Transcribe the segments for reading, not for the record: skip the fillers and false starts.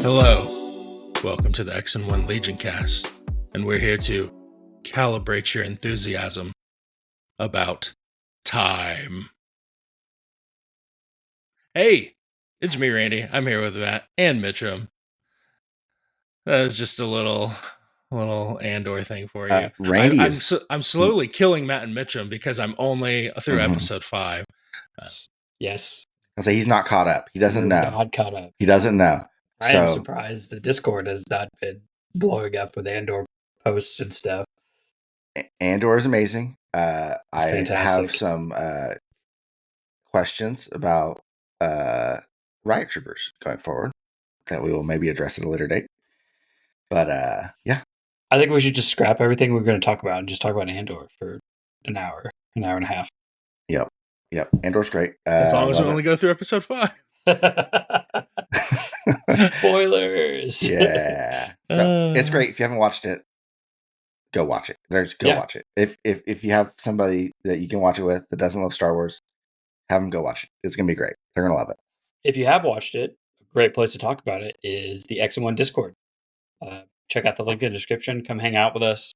Hello, welcome to the X and One Legion cast, and we're here to calibrate your enthusiasm about time. Hey, it's me, Randy. I'm here with Matt and Mitchum. That was just a little Andor thing for you. Randy I'm slowly killing Matt and Mitchum because I'm only through episode 5. Yes. I'll say he's not caught up. He doesn't know. Not caught up. He doesn't know. I am surprised the Discord has not been blowing up with Andor posts and stuff. Andor is amazing. I fantastic. have some questions about riot troopers going forward that we will maybe address at a later date. But yeah. I think we should just scrap everything we're going to talk about and just talk about Andor for an hour and a half. Yep. Andor's great. As long as we only go through episode 5. Spoilers. Yeah. No, it's great. If you haven't watched it, go watch it. Watch it. If you have somebody that you can watch it with that doesn't love Star Wars, have them go watch it. It's going to be great. They're going to love it. If you have watched it, a great place to talk about it is the X and One Discord. Check out the link in the description. Come hang out with us.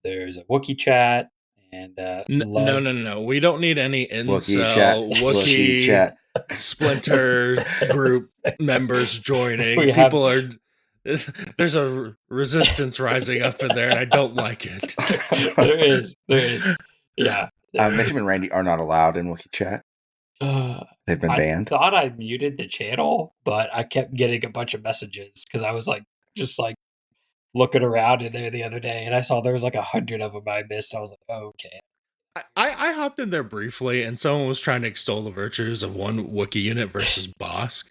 There's a Wookiee chat. And no. We don't need any incel Wookiee chat splinter group members joining. There's a resistance rising up in there, and I don't like it. There is. Yeah. Mitchum and Randy are not allowed in Wookiee chat. They've been banned. I thought I muted the channel, but I kept getting a bunch of messages because I was just looking around in there the other day, and I saw there was 100 of them I missed. I was like, oh, okay. I hopped in there briefly, and someone was trying to extol the virtues of one Wookiee unit versus Bosk.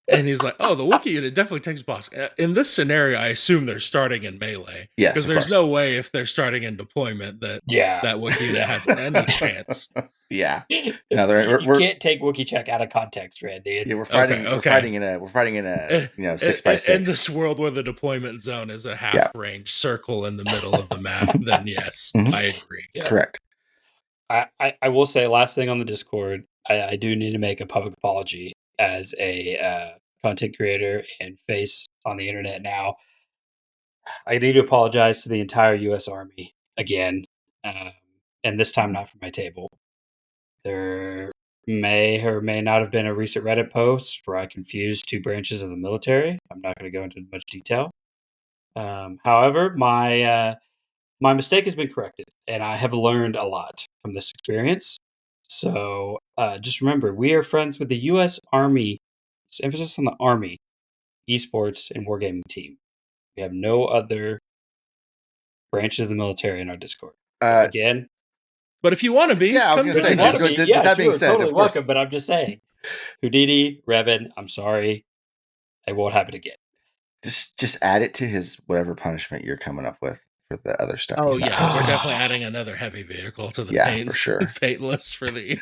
And he's like, oh, the Wookiee unit definitely takes Bosk. In this scenario, I assume they're starting in melee. Yes, because there's no way if they're starting in deployment that Wookiee unit has any chance. Yeah. No, you can't take Wookiee check out of context, Randy. Yeah, we're fighting in a 6x6. In this world where the deployment zone is a half-range circle in the middle of the map, then yes, I agree. Yeah. Correct. I will say, last thing on the Discord, I do need to make a public apology as a content creator and face on the internet now. I need to apologize to the entire U.S. Army again, and this time not for my table. There may or may not have been a recent Reddit post where I confused two branches of the military. I'm not going to go into much detail. However, my mistake has been corrected, and I have learned a lot from this experience. So just remember, we are friends with the U.S. Army, emphasis on the Army, esports, and wargaming team. We have no other branches of the military in our Discord. Again. But if you want to be, I was going to say, that being said, totally welcome, but I'm just saying, Houdini, Revan, I'm sorry, it won't happen again. Just add it to his whatever punishment you're coming up with for the other stuff. Oh yeah, we're definitely adding another heavy vehicle to the for sure paint list for the year.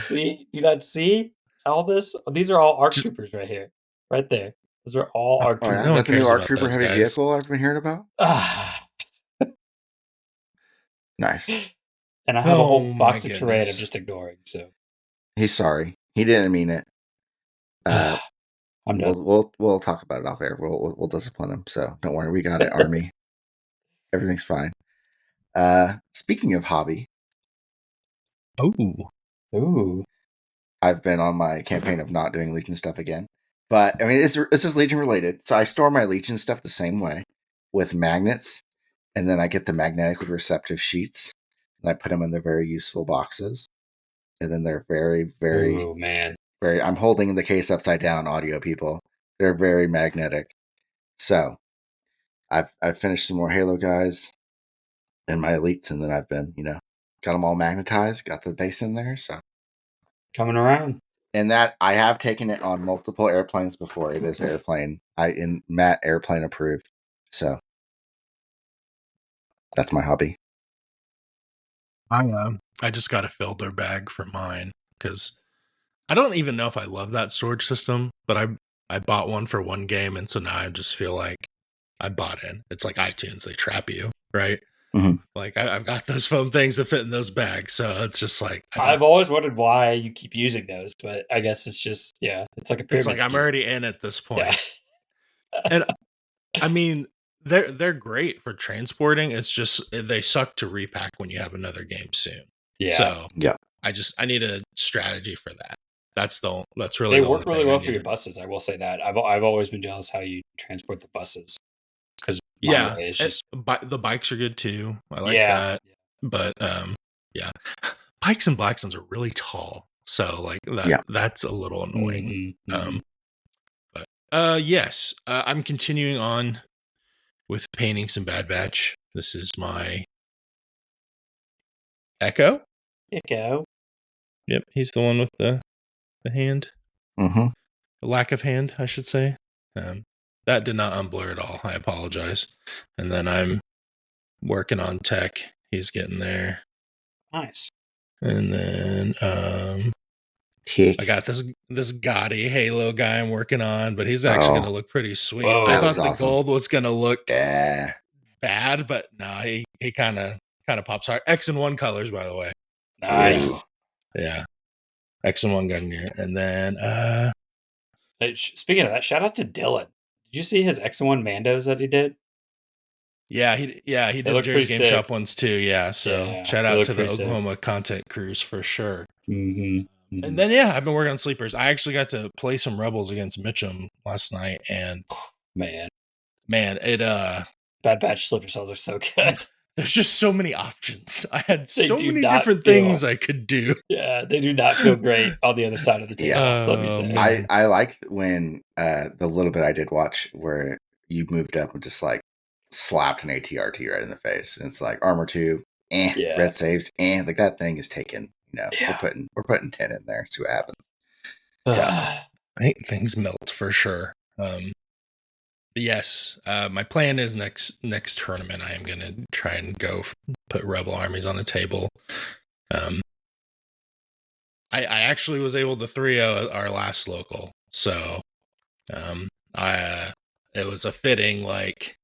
Do you not see all this? These are all ARC troopers right here, right there. Those are all ARC troopers. Is that the new ARC trooper heavy vehicle I've been hearing about? Nice. And I have a whole box of terrain I'm just ignoring. So he's sorry. He didn't mean it. I'm done. We'll talk about it off air. We'll discipline him. So don't worry, we got it, Army. Everything's fine. Speaking of hobby. Ooh. I've been on my campaign of not doing Legion stuff again. But I mean it's just Legion related. So I store my Legion stuff the same way with magnets. And then I get the magnetically receptive sheets, and I put them in the very useful boxes. And then they're very, very, very. I'm holding the case upside down, audio people. They're very magnetic. So, I've finished some more Halo guys and my elites, and then I've been, got them all magnetized, got the base in there. So, coming around. And that I have taken it on multiple airplanes before. It is airplane. Matt airplane approved. So. That's my hobby. I just got a filter bag for mine because I don't even know if I love that storage system, but I bought one for one game, and so now I just feel like I bought in. It's like iTunes, they trap you, right? Mhm. Like I've got those foam things that fit in those bags, so it's just like I've always wondered why you keep using those, but I guess it's just it's like a it's pyramid like I'm scheme. already in at this Yeah. point. And I mean, they're great for transporting. It's just they suck to repack when you have another game soon. Yeah. So Yeah. I need a strategy for that. That's really They the work only really thing I well for need. your buses. I will say that. I've always been jealous how you transport the buses because Yeah, it's just the bikes are good too. I like yeah. that. But yeah, bikes and Blackstones are really tall, so like Yeah. that's a little annoying. Mhm. But yes, I'm continuing on with painting some Bad Batch. This is my Echo. Echo. Yep, he's the one with the hand, Mm-hmm. the lack of hand, I should say. That did not unblur at all. I apologize. And then I'm working on tech. He's getting there. Nice. And then Tick. I got this gaudy Halo guy I'm working on, but he's actually going to look pretty sweet. Whoa. I That thought was the awesome. gold was going to look Yeah. bad, but no, he kind of pops hard. X and 1 colors, by the way. Nice. Ooh. Yeah. X and 1 gun gear. And then Speaking of that, shout out to Dylan. Did you see his X1 Mandos that he did? he did look Jerry's pretty Game sick. Shop ones too. Yeah, so Yeah, shout they out look to the pretty sick. Oklahoma content crews for sure. Mm-hmm. And then I've been working on sleepers. I actually got to play some Rebels against Mitchum last night, and man, it Bad Batch slipper cells are so good. there's just so many options. I had They so do many not different feel- things I could do. Yeah, they do not feel great on the other side of the table. Yeah. Let me Oh, say. man. I like when the little bit I did watch where you moved up and just like slapped an ATRT right in the face. And it's like armor 2, Yeah. red saves, like that thing is taken. You know, Yeah. we're putting 10 in there. See what happens. Yeah. I think things melt for sure. But yes, my plan is next tournament I am gonna try and go put Rebel armies on a table. I actually was able to 3-0 our last local, so it was a fitting like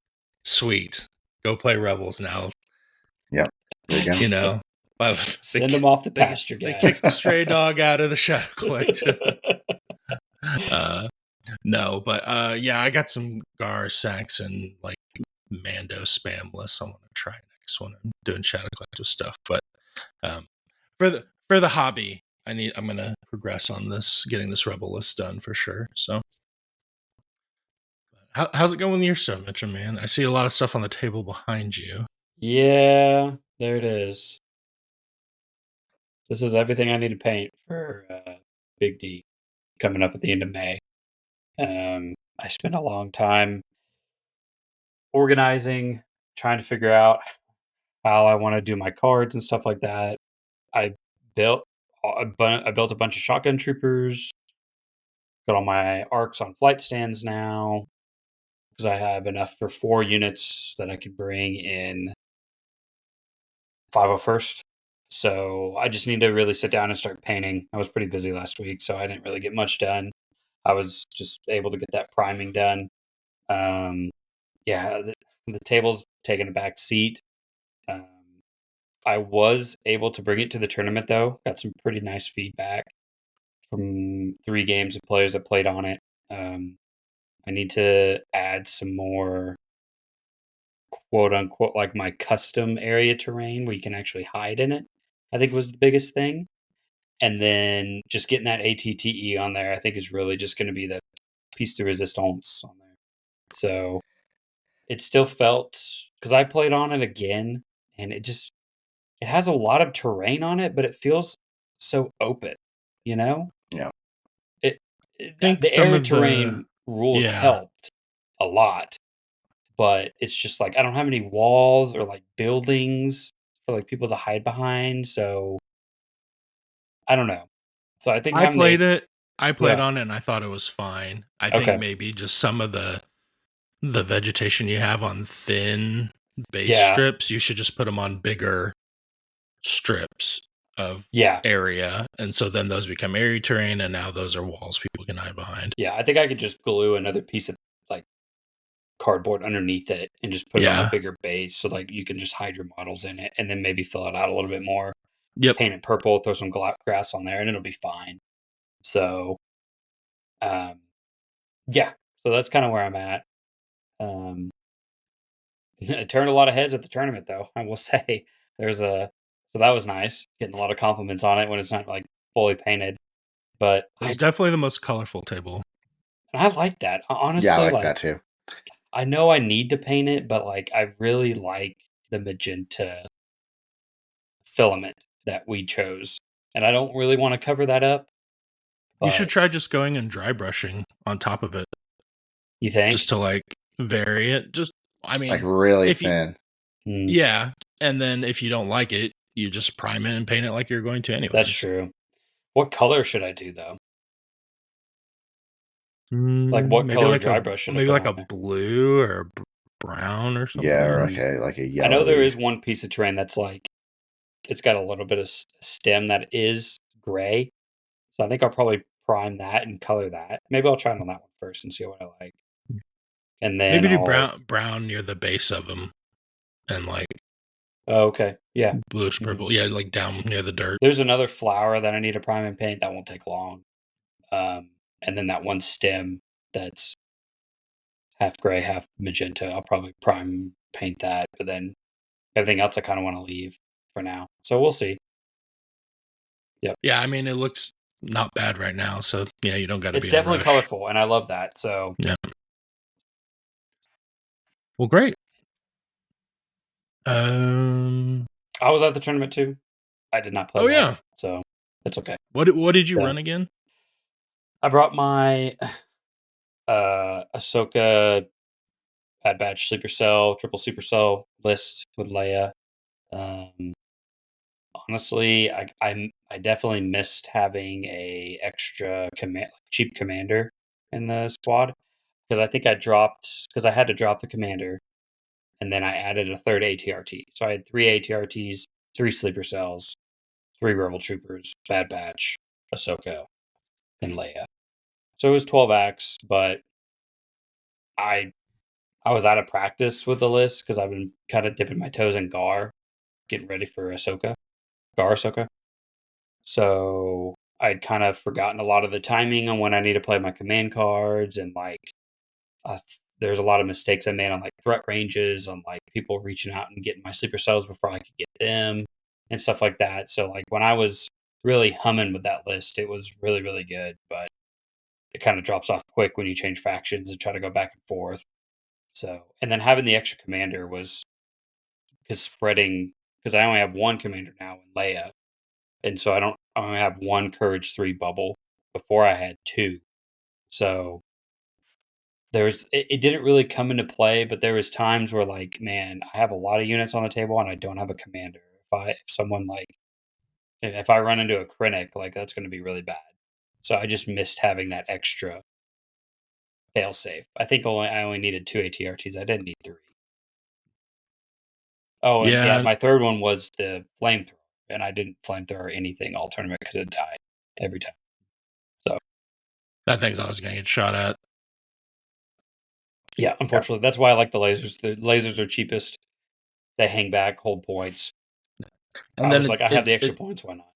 sweet go play Rebels now. Yep, there you go. You know, Send them off the pasture, They guys. kicked the stray dog out of the Shadow Collective. No, but yeah, I got some Gar Sax and like Mando spam lists I want to try next when I'm doing Shadow Collective stuff. But for the hobby, I'm gonna progress on this, getting this Rebel list done for sure. So how's it going with your stuff, Mitchell, man? I see a lot of stuff on the table behind you. Yeah, there it is. This is everything I need to paint for Big D coming up at the end of May. I spent a long time organizing, trying to figure out how I want to do my cards and stuff like that. I built a bunch of shotgun troopers. Got all my arcs on flight stands now because I have enough for 4 units that I could bring in 501st. So I just need to really sit down and start painting. I was pretty busy last week, so I didn't really get much done. I was just able to get that priming done. Yeah, the table's taking a back seat. I was able to bring it to the tournament though. Got some pretty nice feedback from 3 games of players that played on it. I need to add some more quote unquote like my custom area terrain where you can actually hide in it. I think was the biggest thing. And then just getting that ATTE on there, I think is really just going to be the piece de resistance on there. So it still felt, because I played on it again, and it has a lot of terrain on it, but it feels so open, you know? Yeah. Think The some area of the- terrain rules yeah. helped a lot, but it's just like I don't have any walls or like buildings for like people to hide behind, so I don't know. So I think I having played the it. I played Yeah. on it and I thought it was fine. I Okay. think maybe just some of the vegetation you have on thin base Yeah. strips, you should just put them on bigger strips of Yeah. area. And so then those become area terrain, and now those are walls people can hide behind. Yeah, I think I could just glue another piece of like cardboard underneath it and just put it on a Yeah. bigger base, so like you can just hide your models in it, and then maybe fill it out a little bit more. Yep. Paint it purple, throw some grass on there, and it'll be fine. So, yeah. So that's kind of where I'm at. It turned a lot of heads at the tournament, though. I will say so that was nice, getting a lot of compliments on it when it's not like fully painted. But It's definitely the most colorful table. I like that. Honestly, Yeah, I like like that too. I know I need to paint it, but like I really like the magenta filament that we chose, and I don't really want to cover that up. You should But try just going and dry brushing on top of it, you think? just to like vary it. I Like mean, really if you, thin. yeah, and then if you don't like it, you just prime it and paint it like you're going to anyways. That's true. What color should I do though? Like what Maybe color like dry brush should I maybe put like on a there? blue or a brown or something. Yeah, or okay, like a I know there yellowy. is one piece of terrain that's like it's got a little bit of stem that is gray, so I think I'll probably prime that and color that. Maybe I'll try it on that one first and see what I like, and then Maybe do I'll. brown near the base of them, and like Oh, okay, yeah. bluish purple. Yeah, like down near the dirt. There's another flower that I need to prime and paint. That won't take long. And then that one stem that's half gray, half magenta. I'll probably prime paint that, but then everything else I kind of want to leave for now. So we'll see. Yep. Yeah, I mean it looks not bad right now. So yeah, you don't got to It's be in a definitely rush. colorful, and I love that. So Yeah. Well, great. I was at the tournament too. I did not play Oh well, yeah. so it's okay. What did you Yeah. run again? I brought my Ahsoka Bad Batch Sleeper Cell, Triple Super Cell list with Leia. Um, honestly, I definitely missed having a extra cheap commander in the squad, because I think I had to drop the commander, and then I added a third ATRT. So I had 3 ATRTs, 3 sleeper cells, 3 rebel troopers, Bad Batch, Ahsoka, and Leia. So it was 12 acts, but I I was out of practice with the list because I've been kind of dipping my toes in Gar, getting ready for Ahsoka. So I'd kind of forgotten a lot of the timing on when I need to play my command cards, and like there's a lot of mistakes I made on like threat ranges, on like people reaching out and getting my sleeper cells before I could get them, and stuff like that. So like when I was really humming with that list, it was really really good, but it kind of drops off quick when you change factions and try to go back and forth. So, and then having the extra commander was because I only have one commander now in Leia, and so I only have one Courage 3 bubble. Before I had 2. So it didn't really come into play, but there was times where like, man, I have a lot of units on the table and I don't have a commander. If someone like if I run into a Krennic, like that's going to be really bad. So I just missed having that extra failsafe. I only needed 2 ATRTs. I didn't need 3. Oh, and yeah, Yeah, my third one was the flamethrower, and I didn't flamethrower anything all tournament because it died every time. So that thing's always gonna get shot at. yeah, unfortunately, that's why I like the lasers. The lasers are cheapest. They hang back, hold points. And I then was like, I have the extra points. Why not?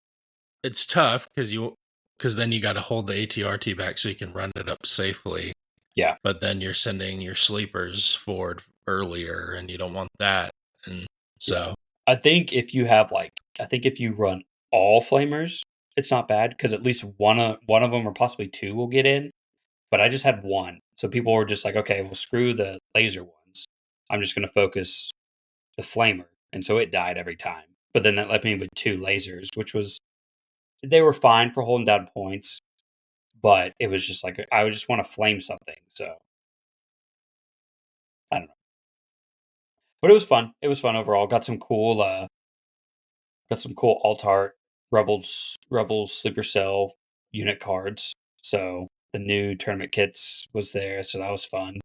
it's tough because then you got to hold the ATRT back so you can run it up safely. Yeah, But then you're sending your sleepers forward earlier, and you don't want that. And so I think if you run all flamers, it's not bad because at least one of them or possibly 2 will get in. But I just had 1, so people were just like, okay, well, screw the laser ones. I'm just going to focus the flamer, and so it died every time. But then that left me with 2 lasers, which was they were fine for holding down points, but it was just like I would just want to flame something. So I don't know, but it was fun. It was fun overall. Got some cool alt art Rebels sleeper cell unit cards. So the new tournament kits was there, so that was fun.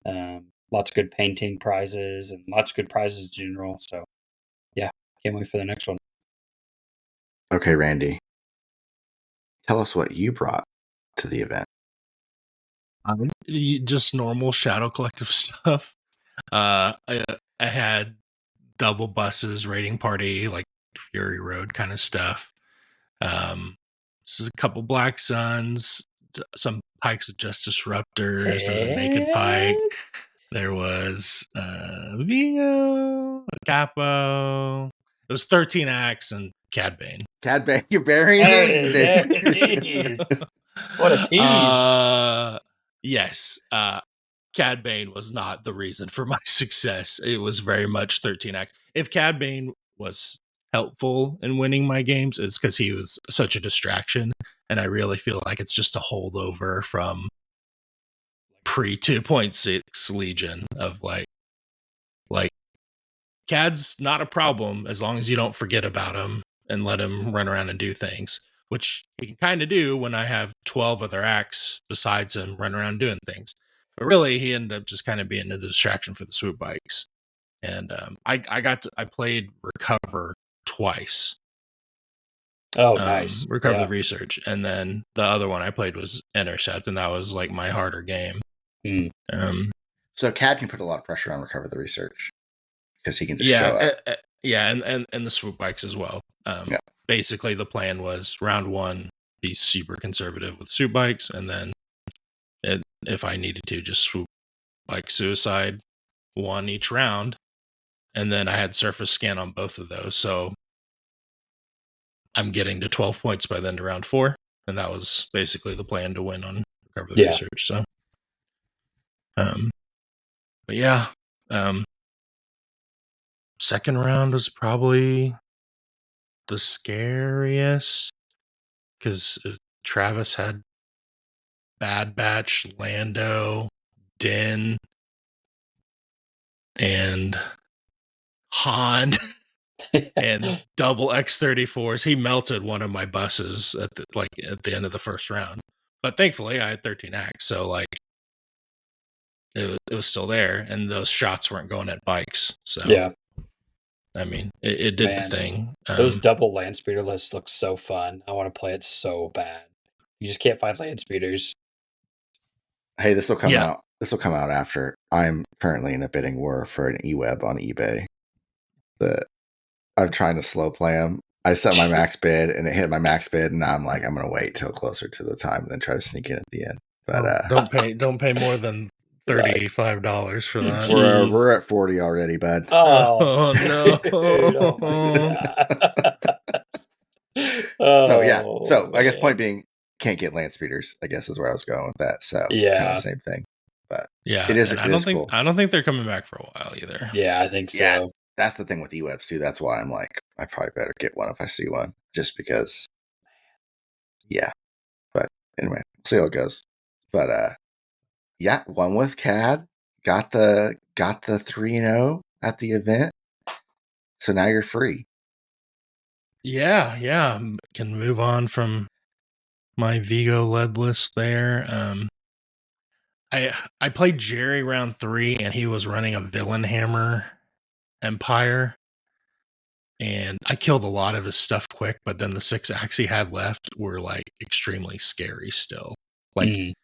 Lots of good painting prizes and lots of good prizes in general. So yeah, can't wait for the next one. Okay, Randy, tell us what you brought to the event. Just normal Shadow Collective stuff. I had double buses, raiding party, like Fury Road kind of stuff. So a couple Black Suns, some pikes with just disruptors. There was a naked pike. There was Vio, Capo. It was 13 acts and Cad Bane. Cad Bane, you're burying There it. it is. Jeez. What a tease. Yes. Cad Bane was not the reason for my success. It was very much 13 acts. If Cad Bane was helpful in winning my games, it's because he was such a distraction. And I really feel like it's just a holdover from pre 2.6 Legion of like Cad's not a problem as long as you don't forget about him and let him run around and do things, which he can kind of do when I have 12 other acts besides him run around doing things. But really, he ended up just kind of being a distraction for the swoop bikes. And I played Recover twice. Oh, nice. Recover the Research. And then the other one I played was Intercept, and that was like my harder game. So Cad can put a lot of pressure on Recover the Research because he can just show up. And the swoop bikes as well. Basically, the plan was round one, be super conservative with swoop bikes, and then if I needed to, just swoop bike suicide one each round. And then I had surface scan on both of those. So I'm getting to 12 points by the end of round 4. And that was basically the plan to win on Recover the Research. So, but yeah, second round was probably the scariest because Travis had Bad Batch, Lando, Din, and Han, and double X34s. He melted one of my buses at the end of the first round. But thankfully, I had 13 acts, so like it was still there, and those shots weren't going at bikes. So yeah, I mean, it did the thing. Those double land speeder lists look so fun. I want to play it so bad. You just can't find land speeders. Hey, this will come out. This will come out after. I'm currently in a bidding war for an eWeb on eBay. I'm trying to slow play them. I set my max bid and it hit my max bid, and now I'm like, I'm gonna wait till closer to the time and then try to sneak in at the end. But don't pay more than $35 for that. We're at 40 already, bud. Oh, no! Dude, oh my God. So I guess point being, can't get land speeders, I guess is where I was going with that. So kind of the same thing. But yeah, it is. I don't think they're coming back for a while either. Yeah, I think so. Yeah, that's the thing with eWebs too. That's why I'm like, I probably better get one if I see one, just because. Yeah, but anyway, we'll see how it goes. But yeah, one with Cad, got the 3-0 at the event, so now you're free. Yeah, can move on from my Vigo led list there. I played Jerry round 3, and he was running a Villain Hammer Empire, and I killed a lot of his stuff quick, but then the 6 acts he had left were like extremely scary still. Like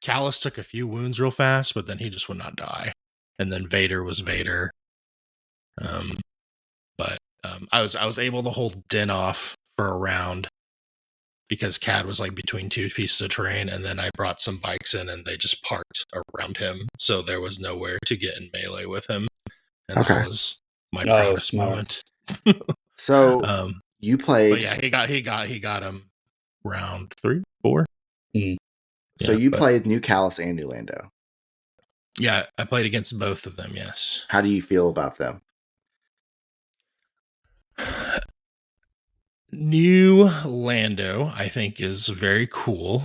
Callus took a few wounds real fast, but then he just would not die. And then Vader was Vader. But I was able to hold Din off for a round because Cad was like between 2 pieces of terrain, and then I brought some bikes in and they just parked around him, so there was nowhere to get in melee with him. And that was my proudest moment. So you played, but yeah, he got him round 3, 4. So you played New Callus and New Lando. Yeah, I played against both of them. Yes. How do you feel about them? New Lando, I think, is very cool.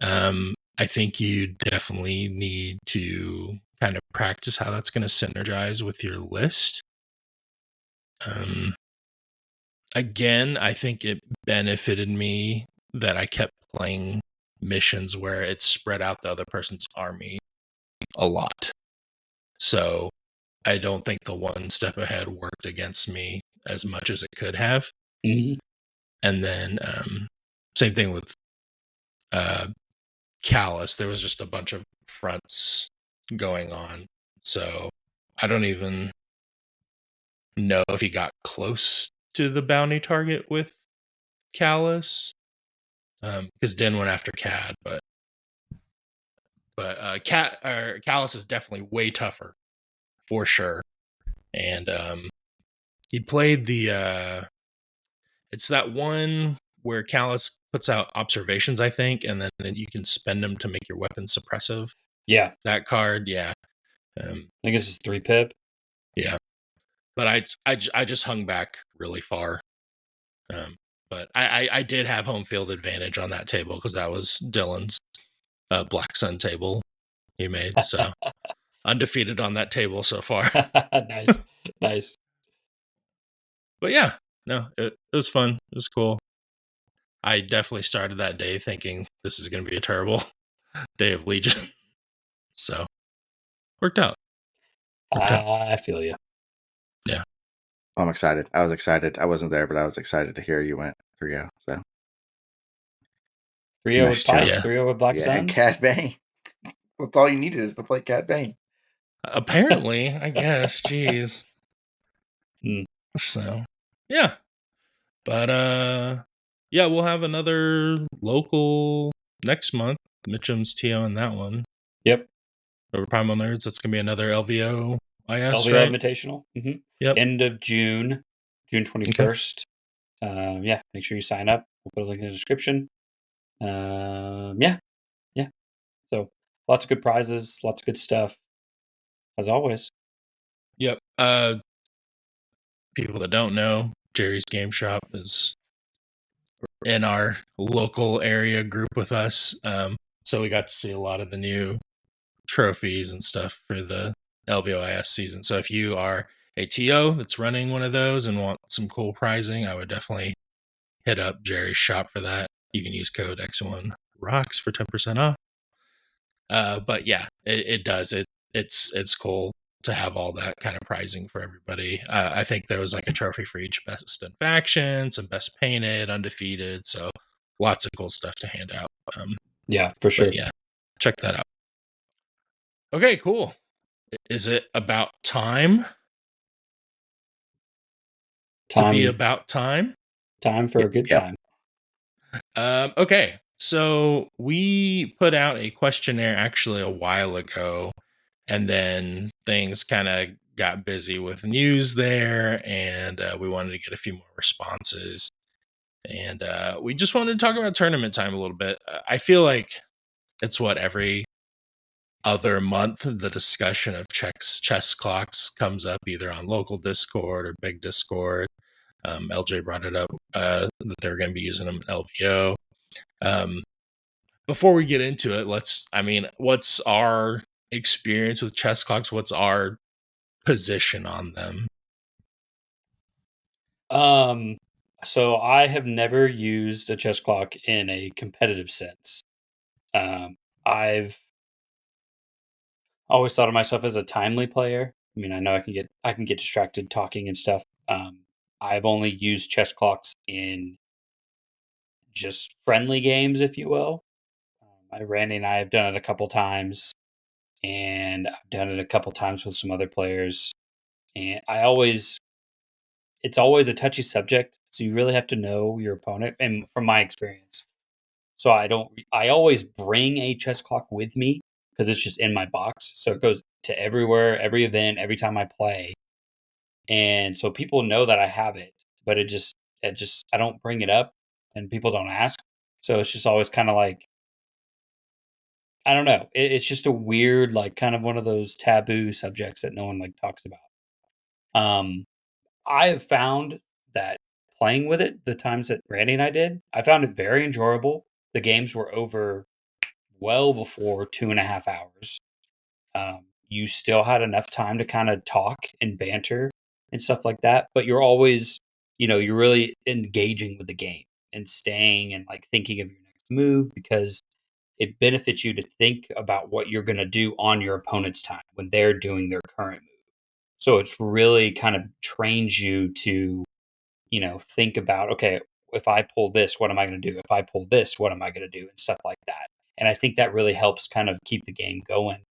I think you definitely need to kind of practice how that's going to synergize with your list. Again, I think it benefited me that I kept playing missions where it spread out the other person's army a lot. So I don't think the one step ahead worked against me as much as it could have. And then same thing with Callus, there was just a bunch of fronts going on. So I don't even know if he got close to the bounty target with Callus. Because Den went after Cad, but Callus is definitely way tougher for sure. And he played the it's that one where Callus puts out observations, I think, and then you can spend them to make your weapon suppressive. Yeah, That card, yeah. I think it's just 3 pip. Yeah. But I just hung back really far. But I did have home field advantage on that table because that was Dylan's Black Sun table he made. So undefeated on that table so far. Nice. Nice. But yeah, no, it was fun. It was cool. I definitely started that day thinking this is going to be a terrible day of Legion. So worked out. I feel you. Yeah. I'm excited. I was excited. I wasn't there, but I was excited to hear you went 3-0. So 3-0 Nice with job. Pipes, Yeah. 3-0 with Black yeah, Suns. and Cad Bane. That's all you needed is to play Cad Bane. Apparently, I guess. Jeez. Hmm. So yeah. But yeah, we'll have another local next month. Mitchum's TO in that one. Yep. Over Primal Nerds, that's gonna be another LVO IS, LVO right? Invitational. Yep. End of June 21st. Yeah, make sure you sign up. We'll put a link in the description. Yeah. So lots of good prizes, lots of good stuff, as always. Yep. People that don't know, Jerry's Game Shop is in our local area group with us. So we got to see a lot of the new trophies and stuff for the LVOIS season. So if you are a TO that's running one of those and want some cool prizing, I would definitely hit up Jerry's shop for that. You can use code X1Rocks for 10% off. But yeah, it does. It's cool to have all that kind of prizing for everybody. I think there was like a trophy for each best in faction, some best painted, undefeated. So lots of cool stuff to hand out. Yeah, for sure. But yeah, check that out. Okay, cool. Is it about time? To be about time? Time for a good Yep. time. Okay, so we put out a questionnaire actually a while ago, and then things kind of got busy with news there, and we wanted to get a few more responses. And we just wanted to talk about tournament time a little bit. I feel like it's what every other month the discussion of chess clocks comes up either on local Discord or big Discord. LJ brought it up that they're going to be using them in LVO. Before we get into it, what's our experience with chess clocks? What's our position on them? So I have never used a chess clock in a competitive sense. I've always thought of myself as a timely player. I mean, I know I can get distracted talking and stuff. I've only used chess clocks in just friendly games, if you will. Randy and I have done it a couple times, and I've done it a couple times with some other players. And it's always a touchy subject, so you really have to know your opponent. And from my experience, so I always bring a chess clock with me because it's just in my box, so it goes to everywhere, every event, every time I play, and so people know that I have it. But I don't bring it up, and people don't ask, so it's just always kind of like I don't know. It's just a weird, like, kind of one of those taboo subjects that no one like talks about. Um, I have found that playing with it, the times that Randy and I did, I found it very enjoyable. The games were over well before 2.5 hours. You still had enough time to kind of talk and banter and stuff like that, but you're always, you're really engaging with the game and staying and like thinking of your next move because it benefits you to think about what you're going to do on your opponent's time when they're doing their current move. So it's really kind of trains you to, think about, okay, if I pull this, what am I going to do? If I pull this, what am I going to do? And stuff like that. And I think that really helps kind of keep the game going.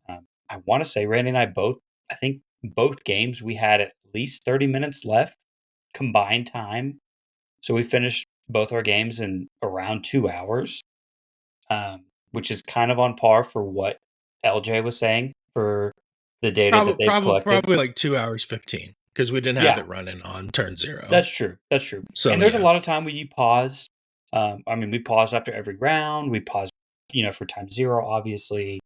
I want to say Randy and I both, I think both games we had at least 30 minutes left combined time. So we finished both our games in around 2 hours, which is kind of on par for what LJ was saying for the data that they've collected. Probably like 2 hours 15 because we didn't have Yeah, it running on turn 0. that's true. That's true. So And there's a yeah, lot of time where you pause. I mean, we paused after every round. We paused, for time 0, obviously.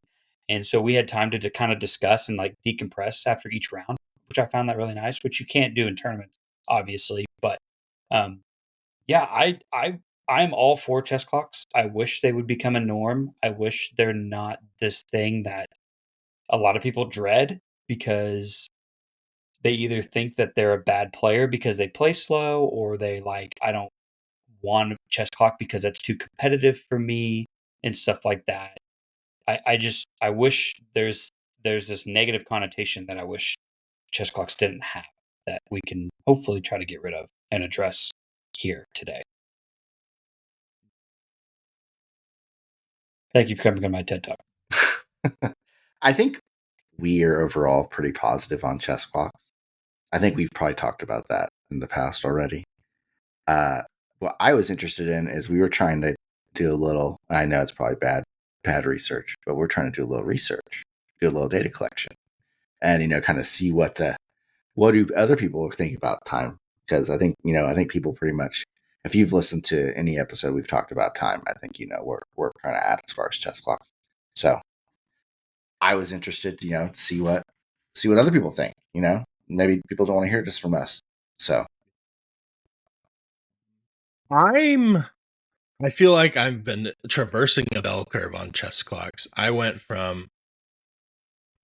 And so we had time to kind of discuss and like decompress after each round, which I found that really nice, which you can't do in tournaments, obviously. But um, yeah, I'm all for chess clocks. I wish they would become a norm. I wish they're not this thing that a lot of people dread because they either think that they're a bad player because they play slow, or they like, I don't want a chess clock because that's too competitive for me and stuff like that. I wish there's this negative connotation that I wish chess clocks didn't have, that we can hopefully try to get rid of and address here today. Thank you for coming on my TED Talk. I think we are overall pretty positive on chess clocks. I think we've probably talked about that in the past already. What I was interested in is we were trying to do a little, I know it's probably bad research, but we're trying to do a little research, do a little data collection, and kind of see what do other people think about time. Because I think people pretty much, if you've listened to any episode we've talked about time, I think we're kind of at as far as chess clocks. So I was interested to see what other people think. Maybe people don't want to hear it just from us. So I feel like I've been traversing a bell curve on chess clocks. I went from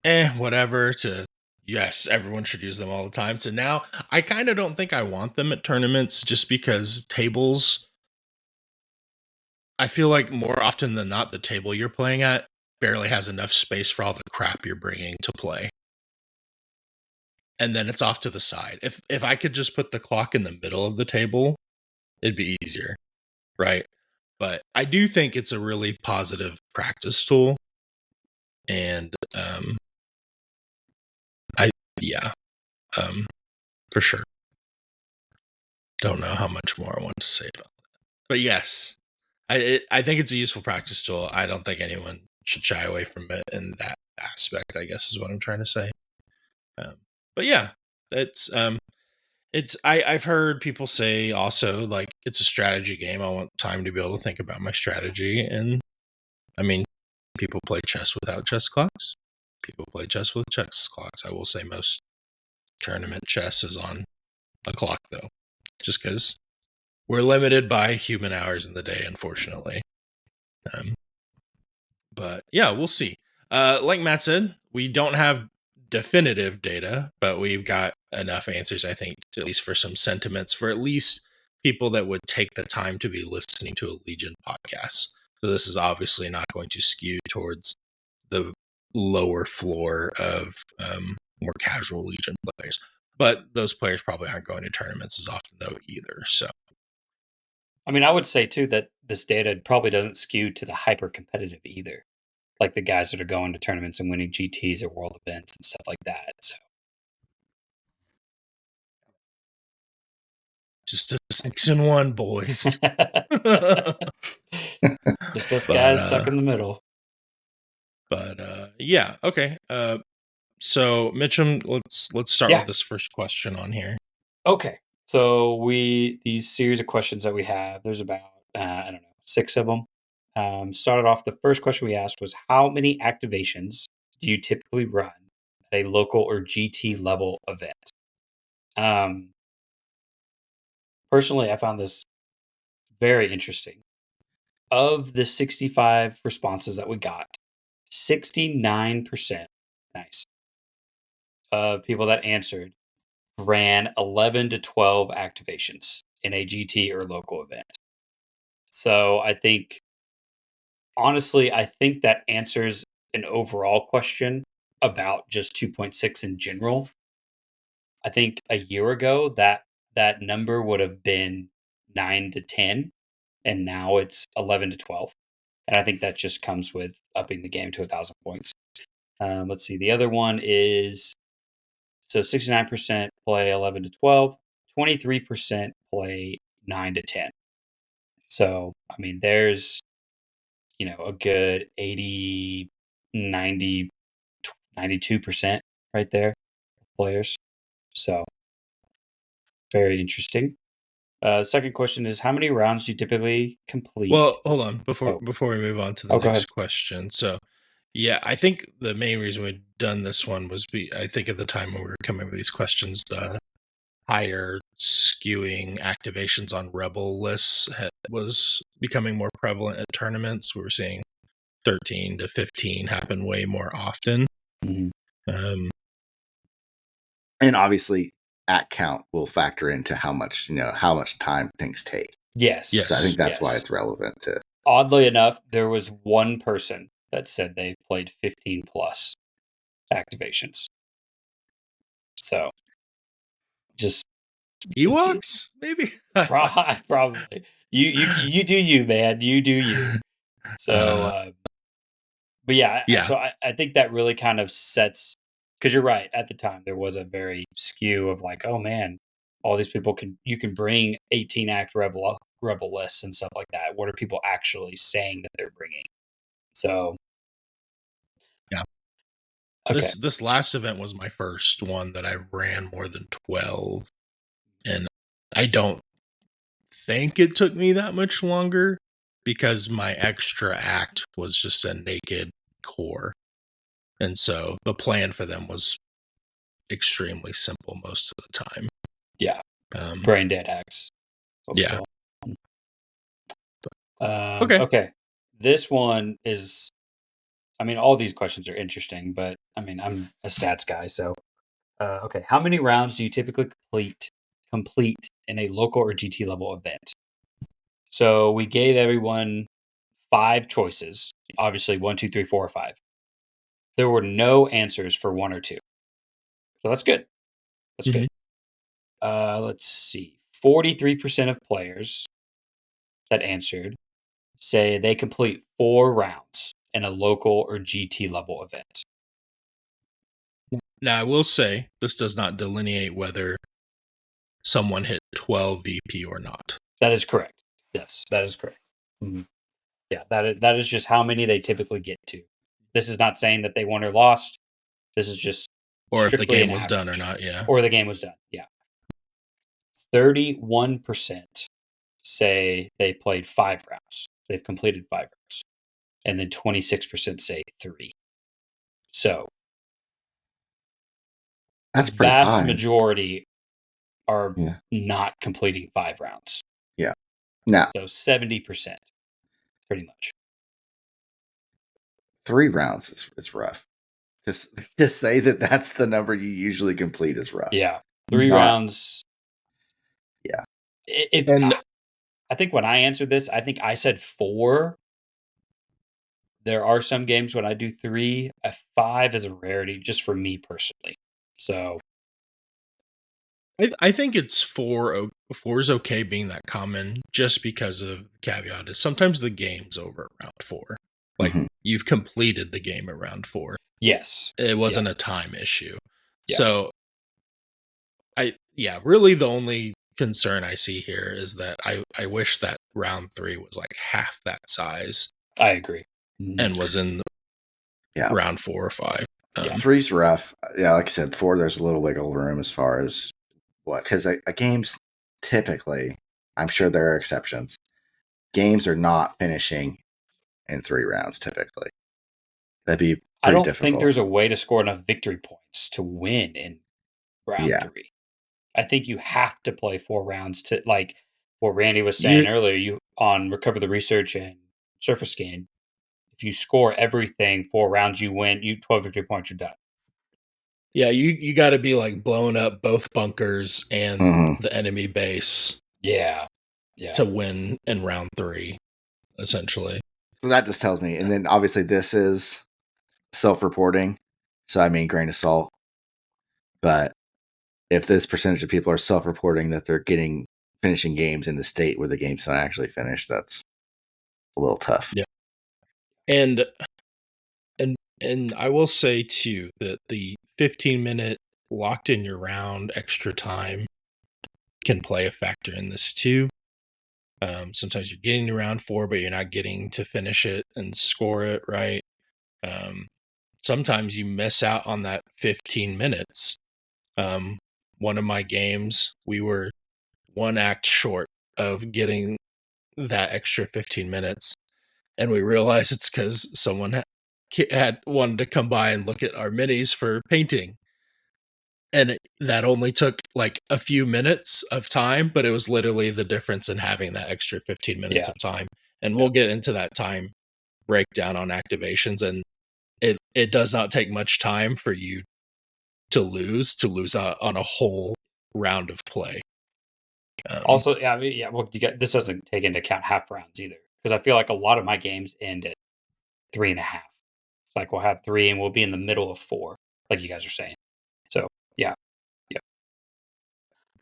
whatever to yes, everyone should use them all the time to now I kind of don't think I want them at tournaments just because tables, I feel like more often than not the table you're playing at barely has enough space for all the crap you're bringing to play. And then it's off to the side. If I could just put the clock in the middle of the table, it'd be easier, right? But I do think it's a really positive practice tool, and I yeah, for sure. Don't know how much more I want to say about that, but yes, I think it's a useful practice tool. I don't think anyone should shy away from it in that aspect, I guess is what I'm trying to say. But yeah, I've heard people say also like it's a strategy game. I want time to be able to think about my strategy, and I mean, people play chess without chess clocks. People play chess with chess clocks. I will say most tournament chess is on a clock though, just because we're limited by human hours in the day, unfortunately. But yeah, we'll see. Like Matt said, we don't have definitive data, but we've got enough answers, I think, to at least for some sentiments for at least people that would take the time to be listening to a Legion podcast. So this is obviously not going to skew towards the lower floor of more casual Legion players. But those players probably aren't going to tournaments as often though either. So I mean, I would say too that this data probably doesn't skew to the hyper competitive either, like the guys that are going to tournaments and winning GTs at world events and stuff like that. So just a 6-1, boys. just us But guys stuck in the middle. But yeah, okay. So Mitchum, let's start Yeah. with this first question on here. Okay. So these series of questions that we have, there's about I don't know, 6 of them. Started off, the first question we asked was, how many activations do you typically run at a local or GT level event? Personally, I found this very interesting. Of the 65 responses that we got, 69%, nice, of people that answered ran 11 to 12 activations in a GT or local event. So honestly, I think that answers an overall question about just 2.6 in general. I think a year ago that number would have been 9 to 10, and now it's 11 to 12. And I think that just comes with upping the game to 1,000 points. Let's see. The other one is 69% play 11 to 12, 23% play 9 to 10. So, I mean, there's, a good 80, 90, 92% right there of players. So, very interesting. Second question is, how many rounds do you typically complete? Well, hold on Oh. before we move on to the Oh, go ahead. next question. So, yeah, I think the main reason we'd done this one was I think at the time when we were coming up with these questions, the higher skewing activations on rebel lists was becoming more prevalent at tournaments. We were seeing 13 to 15 happen way more often. Mhm. And obviously, at count will factor into how much time things take. Yes. Yes. So I think that's why yes. it's relevant to. Oddly enough, there was one person that said they played 15 plus activations. So, just Ewoks, maybe? probably you do you, man. You do you. So, but yeah, Yeah. So I think that really kind of sets, because you're right. At the time, there was a very skew of like, oh man, all these people you can bring 18 act rebel lists and stuff like that. What are people actually saying that they're bringing? So, Yeah. Okay. This last event was my first one that I ran more than 12, and I don't think it took me that much longer because my extra act was just a naked core. And so the plan for them was extremely simple most of the time. Yeah. Brain dead hacks. Yeah. Okay. This one is, I mean, all these questions are interesting, but I mean, I'm a stats guy, so okay. How many rounds do you typically complete in a local or GT level event? So we gave everyone 5 choices. Obviously, 1, 2, 3, 4, or 5. There were no answers for 1 or 2. So that's good. That's good. Let's see. 43% of players that answered say they complete 4 rounds in a local or GT level event. Now, I will say this does not delineate whether someone hit 12 VP or not. That is correct. Yes, that is correct. Mm-hmm. Yeah, that is just how many they typically get to. This is not saying that they won or lost. This is just Or if the game was average. done or not, yeah. Or the game was done, yeah. 31% say they played 5 rounds. They've completed 5 rounds. And then 26% say 3. So That's the pretty vast high. majority are not completing 5 rounds. Yeah. Now, so 70%, pretty much. 3 rounds is rough. To say that that's the number you usually complete is rough. Yeah, 3 rounds. Yeah. I think when I answered this, I think I said 4. There are some games when I do 3. A 5 is a rarity, just for me personally. So I think it's 4. 4 is okay being that common, just because of the caveat is sometimes the game's over at round 4. Like you've completed the game at round 4. Yes, it wasn't a time issue. Yeah. So really the only concern I see here is that I wish that round 3 was like half that size. I agree. And was in round 4 or 5. 3's rough. Yeah, like I said, 4 there's a little wiggle room as far as because a game's typically, I'm sure there are exceptions, games are not finishing in 3 rounds typically. That'd be pretty I don't difficult. think there's a way to score enough victory points to win in round 3. I think you have to play 4 rounds to, like what Randy was saying earlier, you on Recover the Research and Surface Gain, if you score everything 4 rounds, you win, 12 victory points, you're done. Yeah, you got to be like blowing up both bunkers and the enemy base. Yeah. To win in round 3, essentially. So that just tells me, and then obviously this is self-reporting, so I mean grain of salt. But if this percentage of people are self-reporting that they're finishing games in the state where the game's not actually finished, that's a little tough. Yeah. And and I will say too that the 15-minute locked in your round extra time can play a factor in this too. Sometimes you're getting to round 4, but you're not getting to finish it and score it right. Um, Sometimes you miss out on that 15 minutes. One of my games, we were one act short of getting that extra 15 minutes, and we realized it's because someone had wanted to come by and look at our minis for painting. And that only took like a few minutes of time, but it was literally the difference in having that extra 15 minutes Yeah. of time. And we'll get into that time breakdown on activations. And it does not take much time for you to lose out on a whole round of play. Also, yeah, I mean, yeah. Well, this doesn't take into account half rounds either, because I feel like a lot of my games end at 3.5. It's like we'll have 3 and we'll be in the middle of 4, like you guys are saying. So yeah, yeah.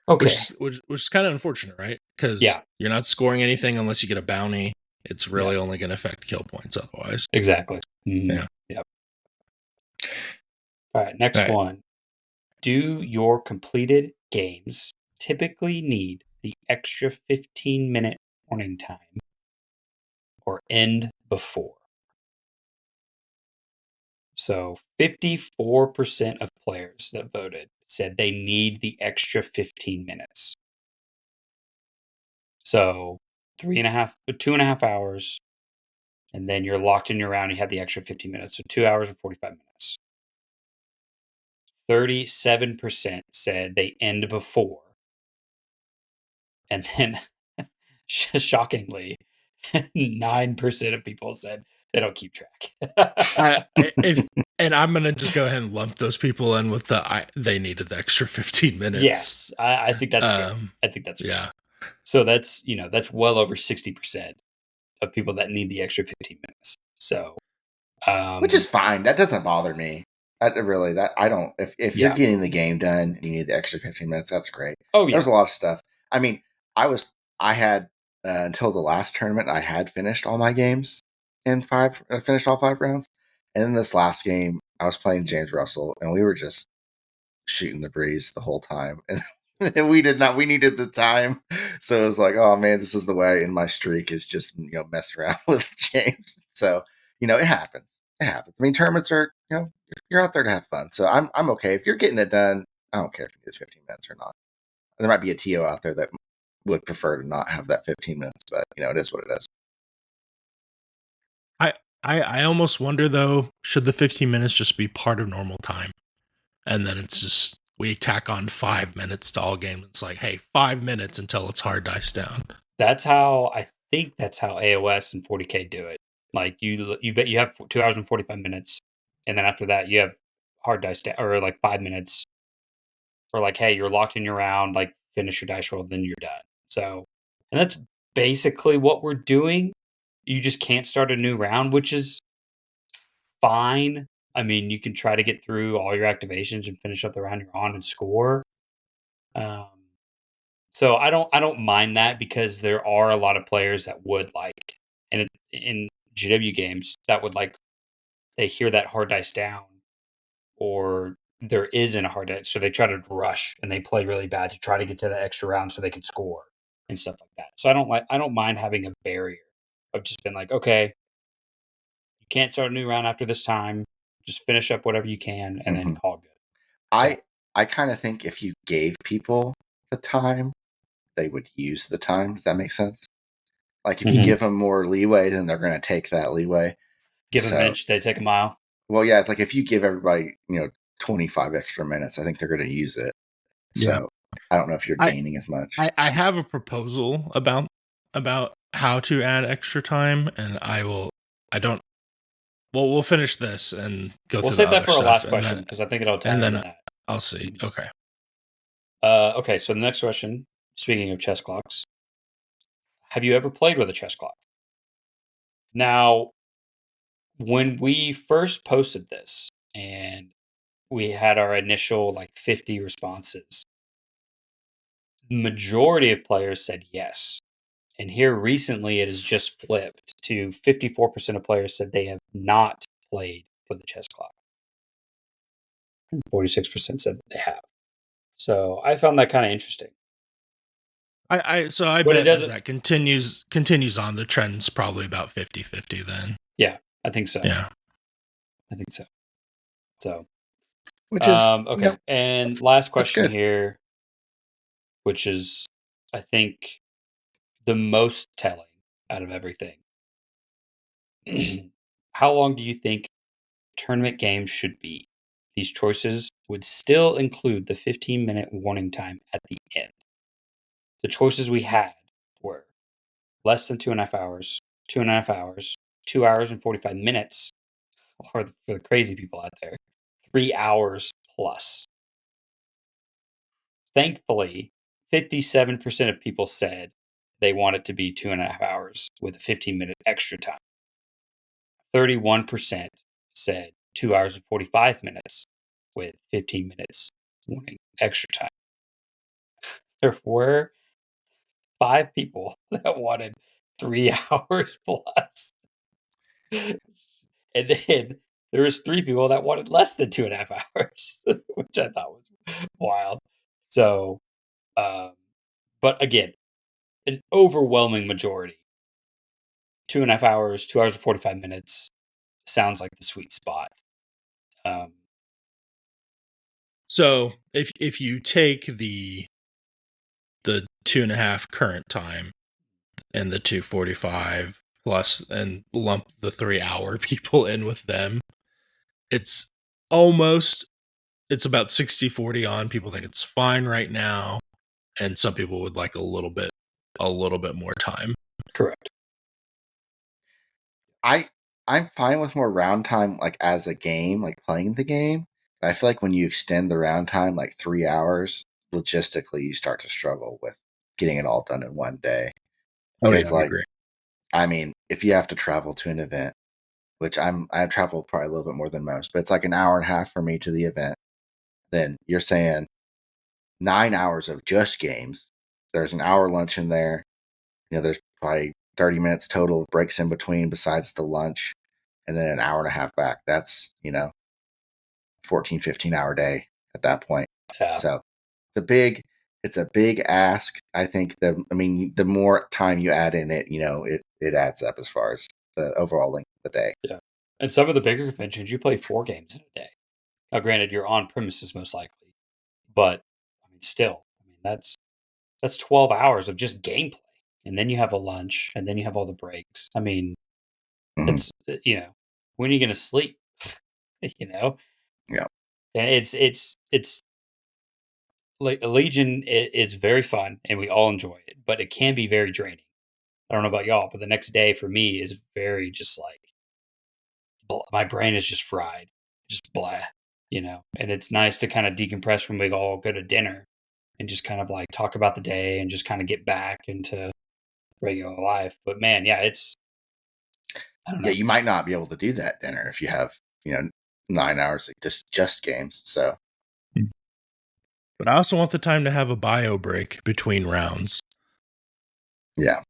Okay, which is kind of unfortunate, right? Because yeah, you're not scoring anything unless you get a bounty. It's yeah, really only going to affect kill points otherwise. exactly. Mhm. Yeah. Yep. All right, All next right. one. Do your completed games typically need the extra 15-minute warning time or end before? So 54% of players that voted said they need the extra 15 minutes. So 2.5 hours, and then you're locked in your round. You have the extra 15 minutes. So 2 hours and 45 minutes. 37% said they end before. And then shockingly, 9% of people said they don't keep track. And I'm gonna just go ahead and lump those people in with they needed the extra 15 minutes. Yes, I think that's fair. Um, I think that's fair. yeah, So that's well over 60% of people that need the extra 15 minutes. So, Which is fine. That doesn't bother me. I don't. If you're yeah. getting the game done and you need the extra 15 minutes, that's great. Oh yeah. There's a lot of stuff. I mean, I had until the last tournament, I had finished all my games in 5. I finished all 5 rounds, and then this last game, I was playing James Russell, and we were just shooting the breeze the whole time, and we did not. We needed the time, so it was like, oh man, this is the way. And my streak is just messing around with James. So it happens. It happens. I mean, tournaments are you're out there to have fun. So I'm okay if you're getting it done. I don't care if it's 15 minutes or not. There might be a TO out there that would prefer to not have that 15 minutes, but it is what it is. I almost wonder though, should the 15 minutes just be part of normal time, and then it's just we tack on 5 minutes to all game. It's like, hey, 5 minutes until it's hard dice down. I think that's how AOS and 40K do it. Like you bet you have 2 hours and 45 minutes, and then after that you have hard dice or like 5 minutes, or like, hey, you're locked in your round, like finish your dice roll, then you're done. So, and that's basically what we're doing. You just can't start a new round, which is fine. I mean, you can try to get through all your activations and finish up the round you're on and score. Um, so I don't mind that, because there are a lot of players that would like, and in GW games that would like, they hear that hard dice down, or there isn't a hard dice, so they try to rush and they play really bad to try to get to that extra round so they can score and stuff like that. So I don't mind having a barrier of just being like, okay, you can't start a new round after this time. Just finish up whatever you can and then Mhm. call good. So I kind of think if you gave people the time, they would use the time. Does that make sense? Like if you give them more leeway, then they're going to take that leeway. give them an So, inch, they take a mile. well, yeah, it's like if you give everybody 25 extra minutes, I think they're going to use it. Yeah. So I don't know if you're I- gaining as much. I have a proposal about how to add extra time, and I don't. Well, we'll finish this and go We'll through the save that other for our stuff, last and question, then because I think it'll tie and into then that. I'll see. Okay. Okay, so the next question, speaking of chess clocks, have you ever played with a chess clock? Now, when we first posted this and we had our initial like 50 responses, the majority of players said yes. And here recently, it has just flipped to 54% of players said they have not played with the chess clock. And 46% said that they have. So I found that kind of interesting. I But it bet as doesn't. that continues on, the trend's probably about 50-50 then. Yeah, I think so. Yeah. I think so. So, Which is okay. And last question good. here, which is, I think, the most telling out of everything. How long do you think tournament games should be? These choices would still include the 15-minute warning time at the end. The choices we had were less than 2.5 hours, 2.5 hours, 2 hours and 45 minutes, or for the crazy people out there, 3 hours plus. Thankfully, 57% of people said they want it to be 2.5 hours with a 15-minute extra time. 31% said 2 hours and 45 minutes with 15 minutes warning extra time. There were 5 people that wanted 3 hours plus. And then there was 3 people that wanted less than 2.5 hours, which I thought was wild. So, but again, an overwhelming majority, 2.5 hours, 2 hours and 45 minutes sounds like the sweet spot. So if you take the 2.5 current time and the 2:45 plus and lump the 3-hour people in with them, it's about 60-40 on. People think it's fine right now, and some people would like a little bit more time. Correct. I'm fine with more round time, like as a game, like playing the game. But I feel like when you extend the round time like 3 hours, logistically you start to struggle with getting it all done in one day. Because I agree. I mean, if you have to travel to an event, which I travel probably a little bit more than most, but it's like an hour and a half for me to the event, then you're saying 9 hours of just games. There's an hour lunch in there. There's probably 30 minutes total of breaks in between besides the lunch, and then an hour and a half back. That's 14, 15-hour day at that point. Yeah. So it's a big ask. I think the more time you add in it, it adds up as far as the overall length of the day. Yeah. And some of the bigger conventions, you play 4 games in a day. Now, granted, you're on premises most likely, but I mean, still, that's 12 hours of just gameplay, and then you have a lunch, and then you have all the breaks. I mean, it's when are you gonna sleep? Yeah. And it's like Legion is very fun, and we all enjoy it, but it can be very draining. I don't know about y'all, but the next day for me is very just like my brain is just fried, just blah, And it's nice to kind of decompress when we all go to dinner and just kind of like talk about the day and just kind of get back into regular life. But man, yeah, I don't know. Yeah, you might not be able to do that dinner if you have 9 hours of just games. So, but I also want the time to have a bio break between rounds. Yeah,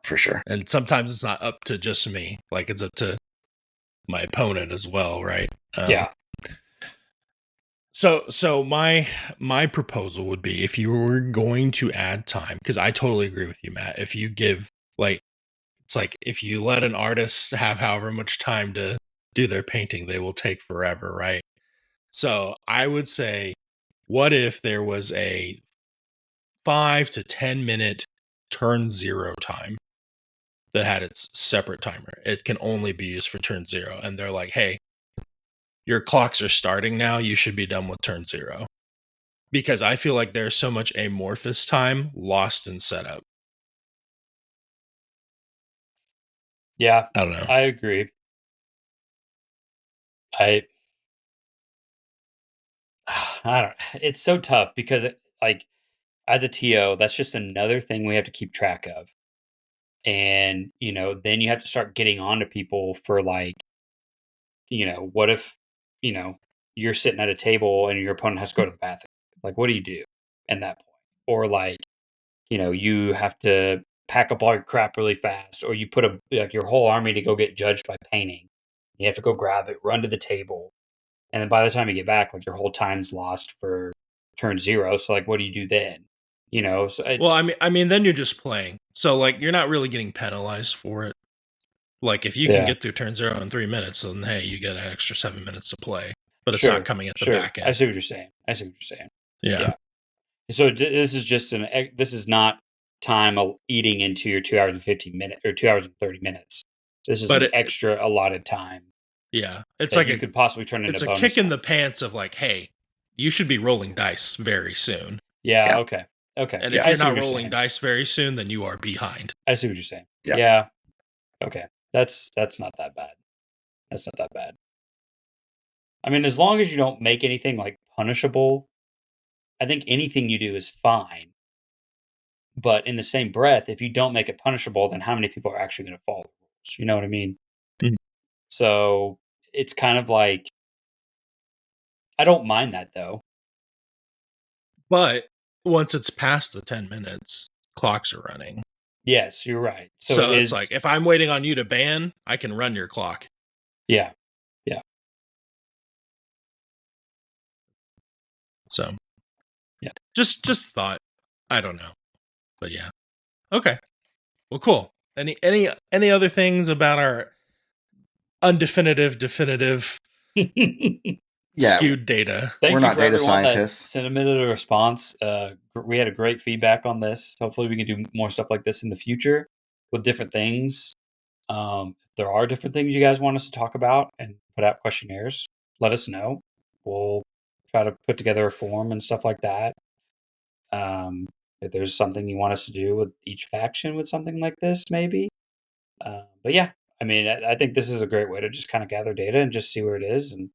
for sure. And sometimes it's not up to just me; like it's up to my opponent as well, right? Yeah. So my proposal would be, if you were going to add time, because I totally agree with you, Matt. If you give it's like if you let an artist have however much time to do their painting, they will take forever, right? So I would say, what if there was a 5 to 10 minute turn 0 time that had its separate timer? It can only be used for turn 0, and they're like, hey, your clocks are starting now, you should be done with turn 0. Because I feel like there's so much amorphous time lost in setup. Yeah, I don't know. I agree. I I don't. It's so tough because like as a TO, that's just another thing we have to keep track of. And then you have to start getting on to people for like, what if, you know, you're sitting at a table and your opponent has to go to the bathroom? Like, what do you do in that point? Or like, you have to pack up all your crap really fast, or you put your whole army to go get judged by painting. You have to go grab it, run to the table, and then by the time you get back, like your whole time's lost for turn 0. So like, what do you do then? So Well, it's I mean, then you're just playing. So like, you're not really getting penalized for it. Like, if you can yeah, get through turn 0 in 3 minutes, then hey, you get an extra 7 minutes to play. But it's sure, not coming at the sure. back I end. see what you're saying. Yeah. Yeah. So this is just this is not time eating into your 2 hours and 15 minutes or 2 hours and 30 minutes. This is But an extra allotted time yeah, it's that like you could possibly turn into it's a bonus kick in time. the pants of like, hey, you should be rolling dice very soon. Yeah. Yeah. Okay. And Yeah, if I you're see what not you're rolling saying. dice very soon, then you are behind. I see what you're saying. Yeah. Yeah. Okay. That's not that bad. That's not that bad. I mean, as long as you don't make anything like punishable, I think anything you do is fine. But in the same breath, if you don't make it punishable, then how many people are actually going to follow the rules? You know what I mean? Mhm. So it's kind of like I don't mind that though. But once it's past the 10 minutes, clocks are running. Yes, you're right. So it So it's is like, if I'm waiting on you to ban, I can run your clock. yeah. So Yeah. just thought. I don't know. But yeah. Okay. Well, cool. Any other things about our definitive Yeah. skewed data? Thank We're you not for data everyone that scientists. submitted a response. We had a great feedback on this. Hopefully, we can do more stuff like this in the future with different things. If there are different things you guys want us to talk about and put out questionnaires, let us know. We'll try to put together a form and stuff like that. If there's something you want us to do with each faction with something like this, maybe. But yeah, I mean, I think this is a great way to just kind of gather data and just see where it is. And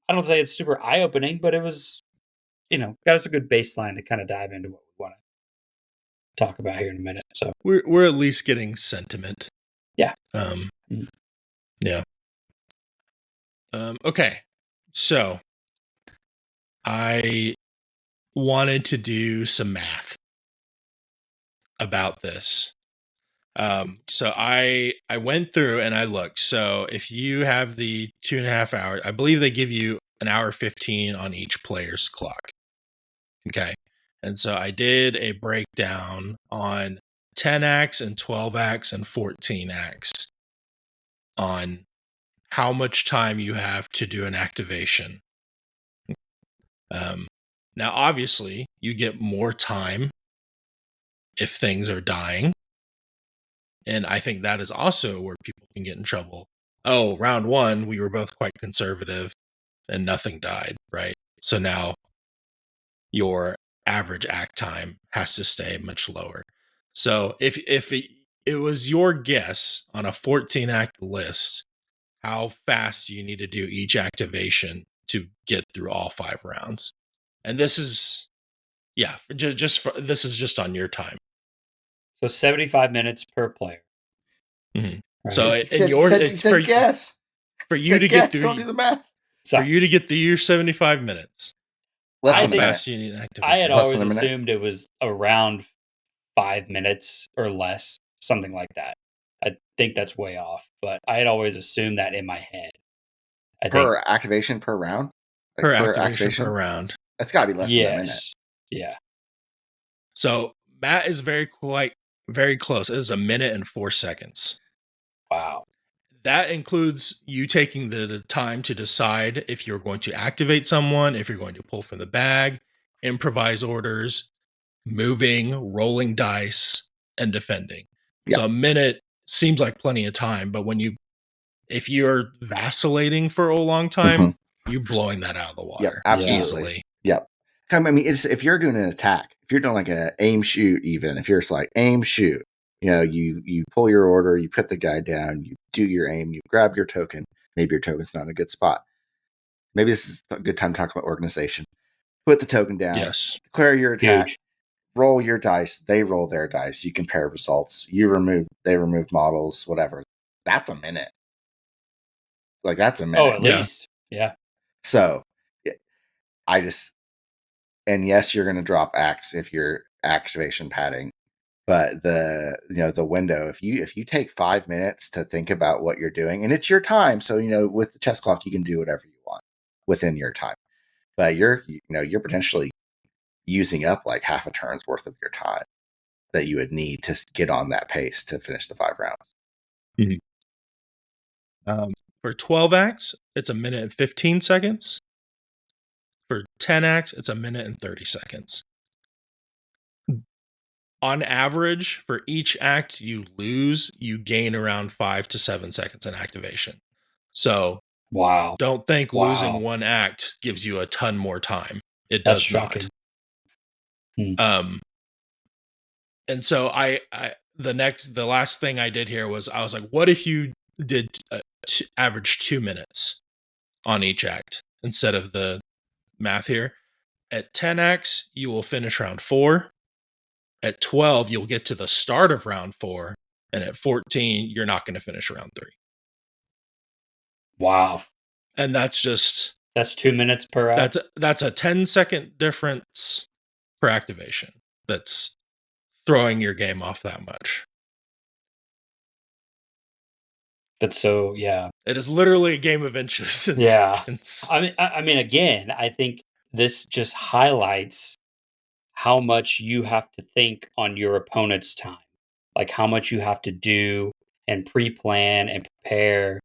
I don't say it's super eye opening, but it was, got us a good baseline to kind of dive into what we want to talk about here in a minute. So We're at least getting sentiment. yeah. Yeah. Okay. So I wanted to do some math about this. So I went through and I looked. So if you have the 2.5 hours, I believe they give you an hour 15 on each player's clock. Okay. And so I did a breakdown on 10 acts and 12 acts and 14 acts on how much time you have to do an activation. Now, obviously, you get more time if things are dying. And I think that is also where people can get in trouble. Oh, round 1, we were both quite conservative and nothing died, right? So now your average act time has to stay much lower. So if it was your guess on a 14 act list, how fast do you need to do each activation to get through all 5 rounds? And this is this is just on your time. So 75 minutes per player. Mhm. Right? So You it's said guess. for You you said to get guess. Don't do through the math. for Sorry. you to get through your 75 minutes. Less I than a think- minute. Fast you need to activate. I had Less always than a minute. assumed it was around 5 minutes or less, something like that. I think that's way off, but I had always assumed that in my head. I Per activation per round? Like, per activation per round. That's got to be less think, than a minute. yes. Yeah. So Matt is very close. It is 1 minute and 4 seconds. Wow. That includes you taking the time to decide if you're going to activate someone, if you're going to pull from the bag, improvise orders, moving, rolling dice, and defending. Yeah. So 1 minute seems like plenty of time, but if you're vacillating for a long time, you're blowing that out of the water. Yep, absolutely. Easily. Yep. I mean, it's if you're doing an attack, if you're doing like a aim shoot, even if you're just like aim shoot, you pull your order, you put the guy down, you do your aim, you grab your token. Maybe your token's not in a good spot. Maybe this is a good time to talk about organization. Put the token down. Yes. Declare your attack. Huge. Roll your dice. They roll their dice. You compare results. They remove models. Whatever. That's 1 minute. Like that's 1 minute. Oh, at Yeah. least. Yeah. So, and yes, you're going to drop acts if you're activation padding. But the window, if you take 5 minutes to think about what you're doing, and it's your time, so with the chess clock you can do whatever you want within your time. But you're potentially using up like half a turn's worth of your time that you would need to get on that pace to finish the 5 rounds. For 12 acts, it's 1 minute and 15 seconds. For 10 acts, it's 1 minute and 30 seconds. On average, for each act you lose, you gain around 5 to 7 seconds in activation. So Wow. don't think losing Wow. one act gives you a ton more time. It That's does shocking. not. And so the last thing I did here was I was like, what if you did average 2 minutes on each act instead of the math here? At 10 acts, you will finish round 4. At 12, you'll get to the start of round 4. And at 14, you're not going to finish round 3. Wow. And that's 2 minutes per act. That's a 10-second difference per activation. That's throwing your game off that much. That's so, yeah. It is literally a game of inches and seconds. I mean, again, I think this just highlights how much you have to think on your opponent's time, like how much you have to do and pre-plan and prepare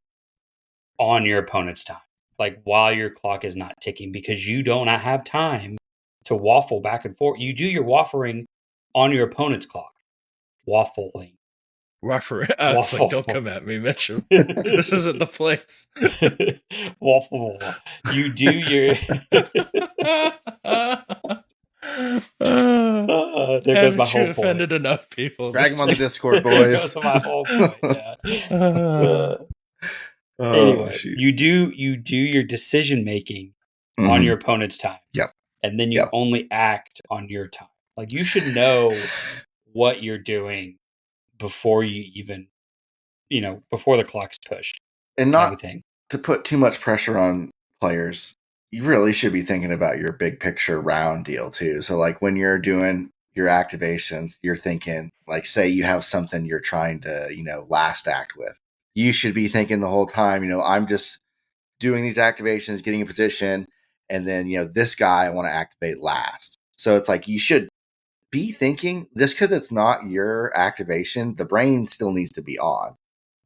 on your opponent's time, like while your clock is not ticking, because you do not have time to waffle back and forth. You do your waffling on your opponent's clock. Waffling. It's like, don't come at me, Mitchell. This isn't the place. Waffle. You do your. There goes my whole point. Offended enough people. Drag them on the Discord, boys. There goes my whole point. Yeah. Anyway, you do your decision making on your opponent's time. Yep. And then you only act on your time. Like, you should know what you're doing before you even, before the clock's pushed. And not to put too much pressure on players, you really should be thinking about your big picture round deal too. So like when you're doing your activations, you're thinking, like, say you have something you're trying to, last act with. You should be thinking the whole time, I'm just doing these activations, getting a position, and then, this guy I want to activate last. So it's like you should be thinking, just because it's not your activation, the brain still needs to be on,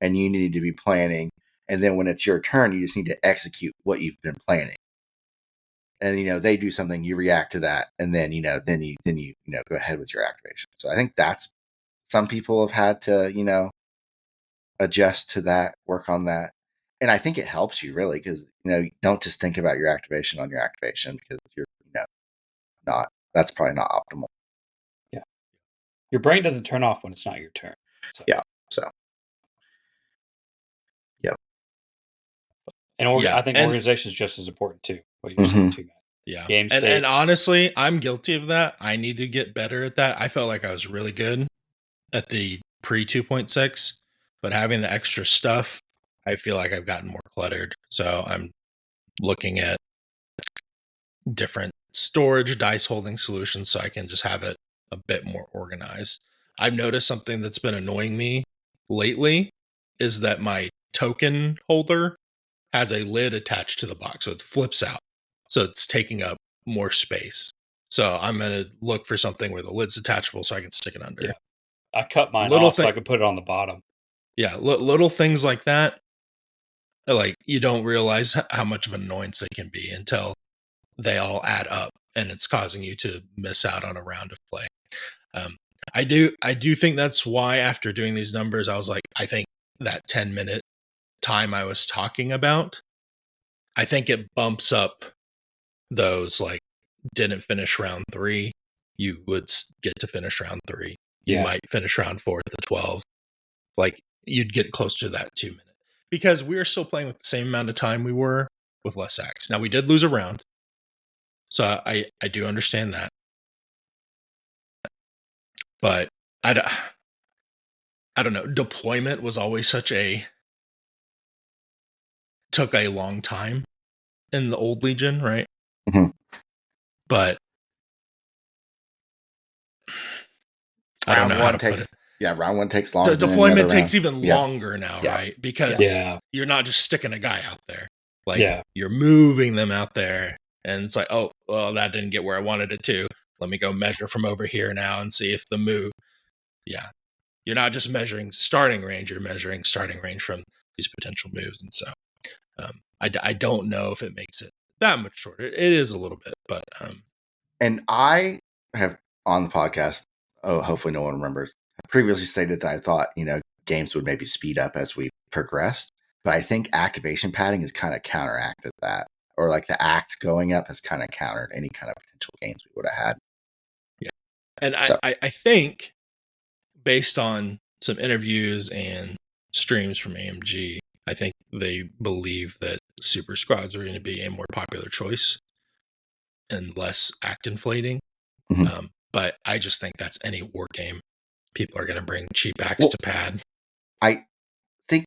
and you need to be planning. And then when it's your turn, you just need to execute what you've been planning. And they do something, you react to that, and then you go ahead with your activation. So I think that's, some people have had to adjust to that, work on that, and I think it helps you really, because don't just think about your activation on your activation, because you're not, that's probably not optimal. Yeah, your brain doesn't turn off when it's not your turn. So. Yeah. So. Yep. And I think organization is just as important too. What you're saying too, man. Yeah. Game state. And honestly, I'm guilty of that. I need to get better at that. I felt like I was really good at the pre 2.6, but having the extra stuff, I feel like I've gotten more cluttered. So I'm looking at different storage dice holding solutions so I can just have it a bit more organized. I've noticed something that's been annoying me lately is that my token holder has a lid attached to the box, so it flips out. So it's taking up more space. So I'm going to look for something where the lid's detachable so I can stick it under. Yeah. I cut mine off so I could put it on the bottom. Yeah, little things like that. Like, you don't realize how much of an annoyance they can be until they all add up and it's causing you to miss out on a round of play. I do think that's why, after doing these numbers, I was like, I think that 10-minute time I was talking about, I think it bumps up those, like, didn't finish round 3, you would get to finish round 3. You might finish round 4 at the 12. Like, you'd get close to that 2 minute, because we were still playing with the same amount of time we were with less acts. Now, we did lose a round, so I do understand that. But I don't know. Deployment was always took a long time in the old Legion, right? Mm-hmm. But I don't round know how one to put it. takes round one takes The longer than any other deployment round. takes even Yeah. longer now, Yeah. right? Because Yeah. you're not just sticking a guy out there. Like Yeah. you're moving them out there, and it's like, oh, well, that didn't get where I wanted it to. Let me go measure from over here now and see if the move. Yeah, you're not just measuring starting range; you're measuring starting range from these potential moves, and so I don't know if it makes it that much shorter. It is a little bit, but And I have on the podcast, hopefully no one remembers, I previously stated that I thought, games would maybe speed up as we progressed. But I think activation padding has kind of counteracted that. Or like the act going up has kind of countered any kind of potential gains we would have had. yeah. And So- I think based on some interviews and streams from AMG, I think they believe that super squads are going to be a more popular choice and less act inflating. Mhm. But I just think that's any war game. People are going to bring cheap acts to pad. I think,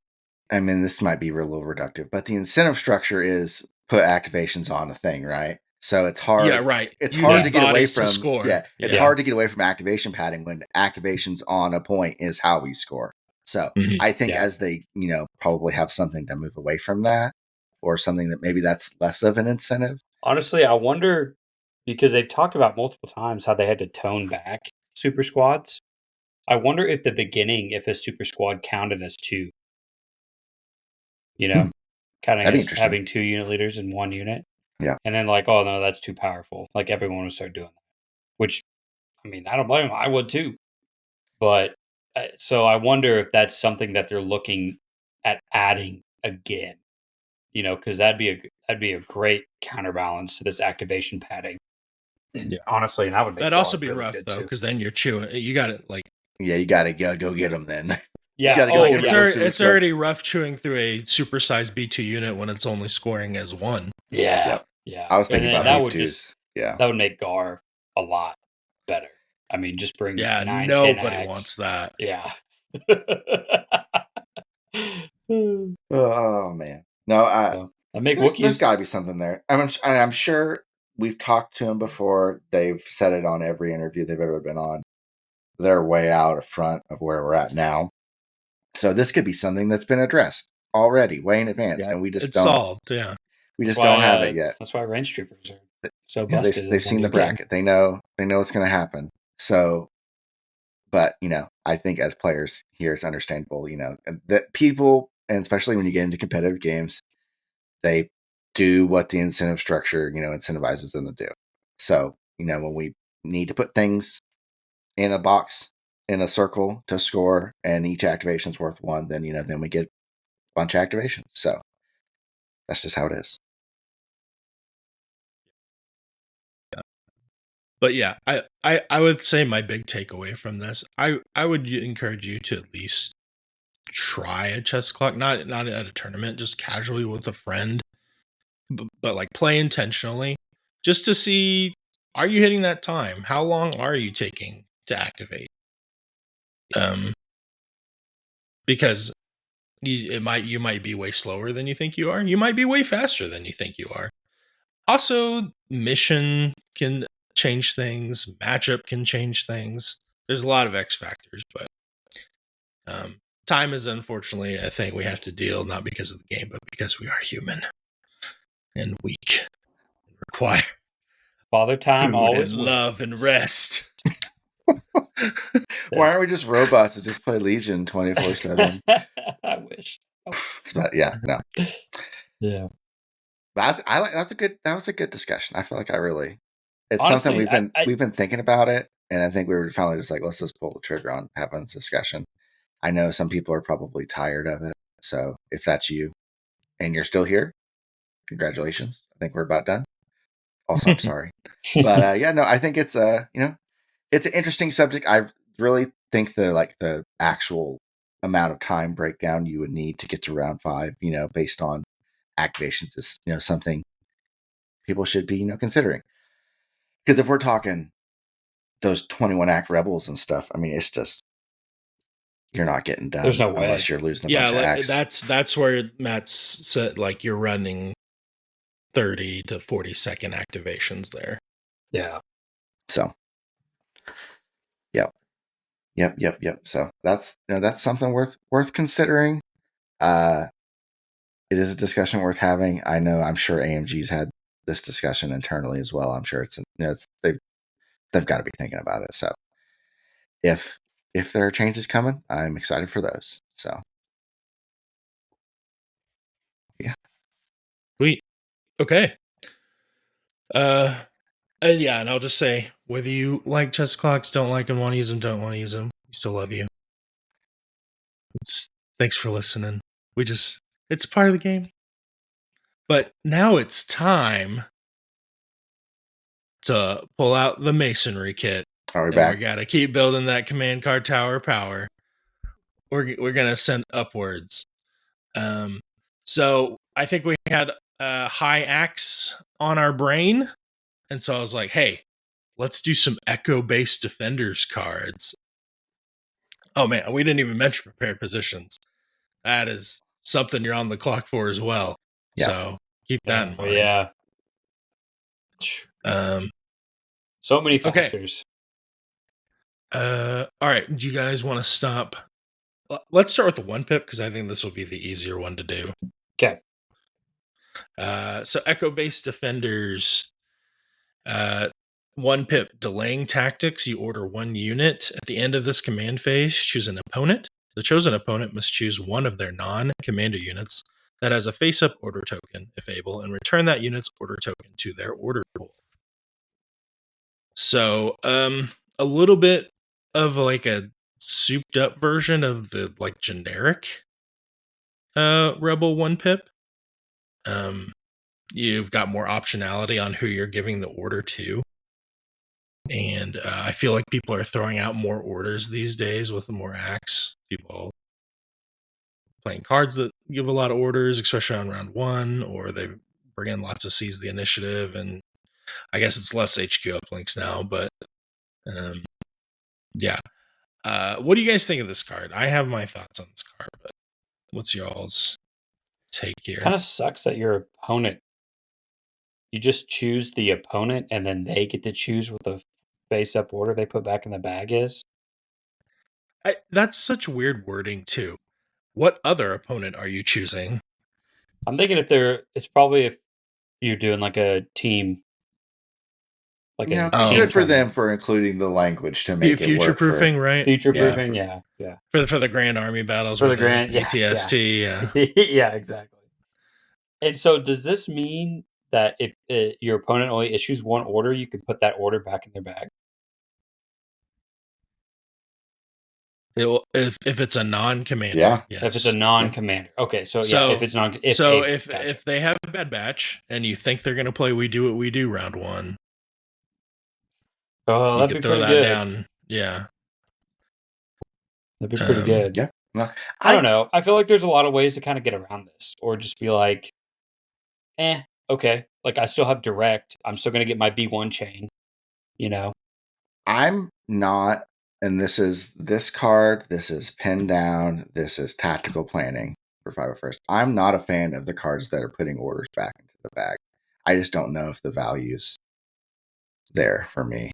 this might be a little reductive, but the incentive structure is put activations on a thing, right? So it's hard. Yeah, right. It's You hard need to get away bodies to from score. Yeah, it's Yeah. hard to get away from activation padding when activations on a point is how we score. So Mhm. I think Yeah. as they, probably have something to move away from that, or something that maybe that's less of an incentive. Honestly, I wonder, because they've talked about multiple times how they had to tone back super squads. I wonder if the beginning, if a super squad counted as two, counting That'd be as interesting. having 2 unit leaders in 1 unit. Yeah. And then like, oh no, that's too powerful. Like everyone would start doing that. Which, I don't blame them. I would too. But so I wonder if that's something that they're looking at adding again. Because that'd be a great counterbalance to this activation padding. Yeah. Honestly, and that would make That'd also Guard be really rough good though, too. because then you're chewing. You got it like Yeah, you gotta go get them then. Yeah. gotta go Oh, get it's, the yeah. super it's squad. already rough chewing through a supersized B2 unit when it's only scoring as one. Yeah. Yep. Yeah. I was thinking And about that beef would twos. Yeah. that would make Gar a lot better. Just bring Yeah, 9, 10 nobody acts. wants that. Yeah. Oh man. No, I make there's Wookiees. got to be something there. I'm sure we've talked to them before. They've said it on every interview they've ever been on. They're way out front of where we're at now. So this could be something that's been addressed already, way in advance, Yeah, and we just It's don't. solved. Yeah. We just That's don't why, have it yet. That's why range troopers are so Yeah, busted. they've seen the bracket. They know what's going to happen. So, but I think as players here, it's understandable. That people, and especially when you get into competitive games, they do what the incentive structure, incentivizes them to do. So, when we need to put things in a box, in a circle to score, and each activation is worth 1, then, then we get a bunch of activations. So that's just how it is. But yeah, I would say my big takeaway from this, I would encourage you to at least try a chess clock, not at a tournament, just casually with a friend, but like play intentionally, just to see, are you hitting that time? How long are you taking to activate? Because you might be way slower than you think you are. You might be way faster than you think you are. Also, mission can change things. Matchup can change things. There's a lot of X factors, but time is unfortunately a thing we have to deal, not because of the game, but because we are human and weak and require Father time food always and wins. love and rest. Why aren't we just robots that just play Legion 24/7? I wish. But yeah, no. Yeah. That's that was a good discussion. I feel like it's Honestly, something we've been thinking about it, and I think we were finally just like, let's just pull the trigger on having this discussion. I know some people are probably tired of it, so if that's you and you're still here, congratulations. I think we're about done. Also, I'm sorry, but I think it's it's an interesting subject. I really think the actual amount of time breakdown you would need to get to round 5, based on activations is something people should be considering. Because if we're talking those 21 act rebels and stuff, it's just you're not getting done. There's no way. Unless you're losing a bunch of acts. That's where Matt's said, like, you're running 30 to 40-second activations there. Yeah. So, yeah. Yep. So that's that's something worth considering. It is a discussion worth having. I'm sure AMG's had this discussion internally as well. I'm sure they've got to be thinking about it. So if there are changes coming, I'm excited for those. So yeah. Sweet. Okay. And yeah, and I'll just say, whether you like chess clocks, don't like them, want to use them, don't want to use them, we still love you. Thanks for listening. It's part of the game. But now it's time to pull out the masonry kit. Are we And back? we got to keep building that command card tower power. We're going to ascend upwards. So I think we had a high axe on our brain. And so I was like, hey, let's do some echo-based defenders cards. Oh man, we didn't even mention prepared positions. That is something you're on the clock for as well. Yeah. So keep that in mind. Yeah. So many factors. All right. Do you guys want to stop? Let's start with the 1-pip because I think this will be the easier one to do. Okay. So echo-based defenders. 1-pip delaying tactics. You order 1 unit. At the end of this command phase, choose an opponent. The chosen opponent must choose one of their non-commander units that has a face-up order token, if able, and return that unit's order token to their order pool. So, a little bit of like a souped-up version of the like generic Rebel 1-pip. You've got more optionality on who you're giving the order to. And I feel like people are throwing out more orders these days with more acts. People playing cards that give a lot of orders, especially on round 1, or they bring in lots of seize the initiative. And I guess it's less HQ uplinks now, but yeah. What do you guys think of this card? I have my thoughts on this card, but what's y'all's take here? Kind of sucks that your opponent, you just choose the opponent and then they get to choose what the face-up order they put back in the bag is. That's such weird wording too. What other opponent are you choosing? I'm thinking it's probably if you're doing like a team. Like Yeah, a team good for tournament. them for including the language to make it future work for proofing, right? Future proofing, yeah. For the Grand Army battles, For with the Grand, ATST, yeah. Yeah, exactly. And so, does this mean that if your opponent only issues 1 order, you can put that order back in their bag? If it's a non-commander, Yeah. yes. If it's a non-commander, okay. So yeah, if it's non, if they have a bad batch and you think they're going to play We Do What We Do round 1, oh, that'd be pretty good. Down. Yeah, that'd be pretty good. Yeah, well, I don't know. I feel like there's a lot of ways to kind of get around this, or just be like, okay. Like I still have direct. I'm still going to get my B1 chain. You know. I'm not, and this card. This is pinned down. This is tactical planning for 501st. I'm not a fan of the cards that are putting orders back into the bag. I just don't know if the value's there for me.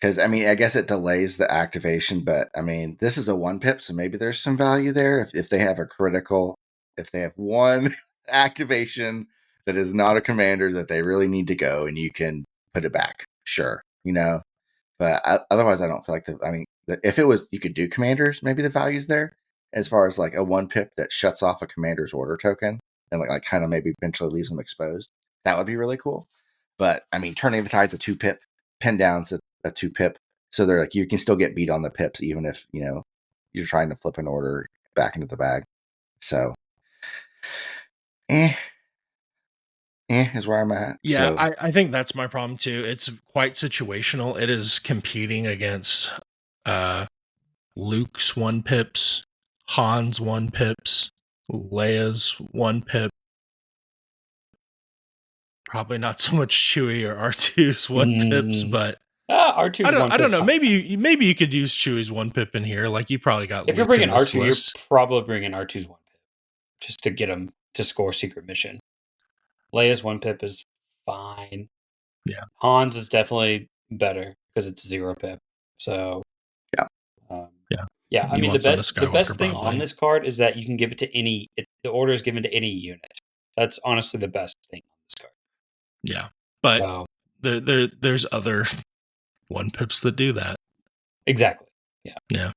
Because, I mean, I guess it delays the activation, but, I mean, this is a 1-pip, so maybe there's some value there. If they have a critical, if they have 1 activation that is not a commander that they really need to go, and you can put it back, sure, But otherwise, I don't feel like if it was, you could do commanders, maybe the value's there. As far as like a 1-pip that shuts off a commander's order token and like kind of maybe eventually leaves them exposed, that would be really cool. But, I mean, turning the tide's a 2-pip, pin down's a 2-pip, so they're like you can still get beat on the pips even if you're trying to flip an order back into the bag. So is where I'm at. Yeah, so. I think that's my problem too. It's quite situational. It is competing against Luke's 1-pips, Han's 1-pips, Leia's 1-pip. Probably not so much Chewie or R2's 1-pips, but R2's I don't know. Maybe you could use Chewie's 1-pip in here. Like you probably got. If you're bringing R2, you're probably bringing R2's 1-pip just to get him to score secret mission. Leia's 1-pip is fine. Yeah, Han's is definitely better because it's 0-pip. So yeah, Yeah, I He mean wants on a the Skywalker, best thing on probably. this card is that you can give it to the order is given to any unit. That's honestly the best thing on this card. Yeah, but So there's other 1-pips that do that. exactly. Yeah. Yeah.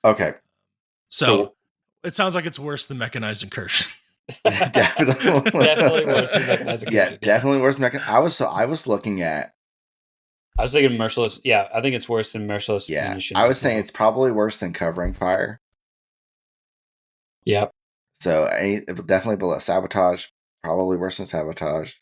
Okay. So it sounds like it's worse than mechanized incursion. Definitely. Definitely worse than mechanized incursion. Yeah, definitely worse than mechanized. I was looking at. I was thinking merciless. Yeah, I think it's worse than merciless munitions. I was as saying well. it's probably worse than covering fire. Yep. So definitely below sabotage. Probably worse than sabotage.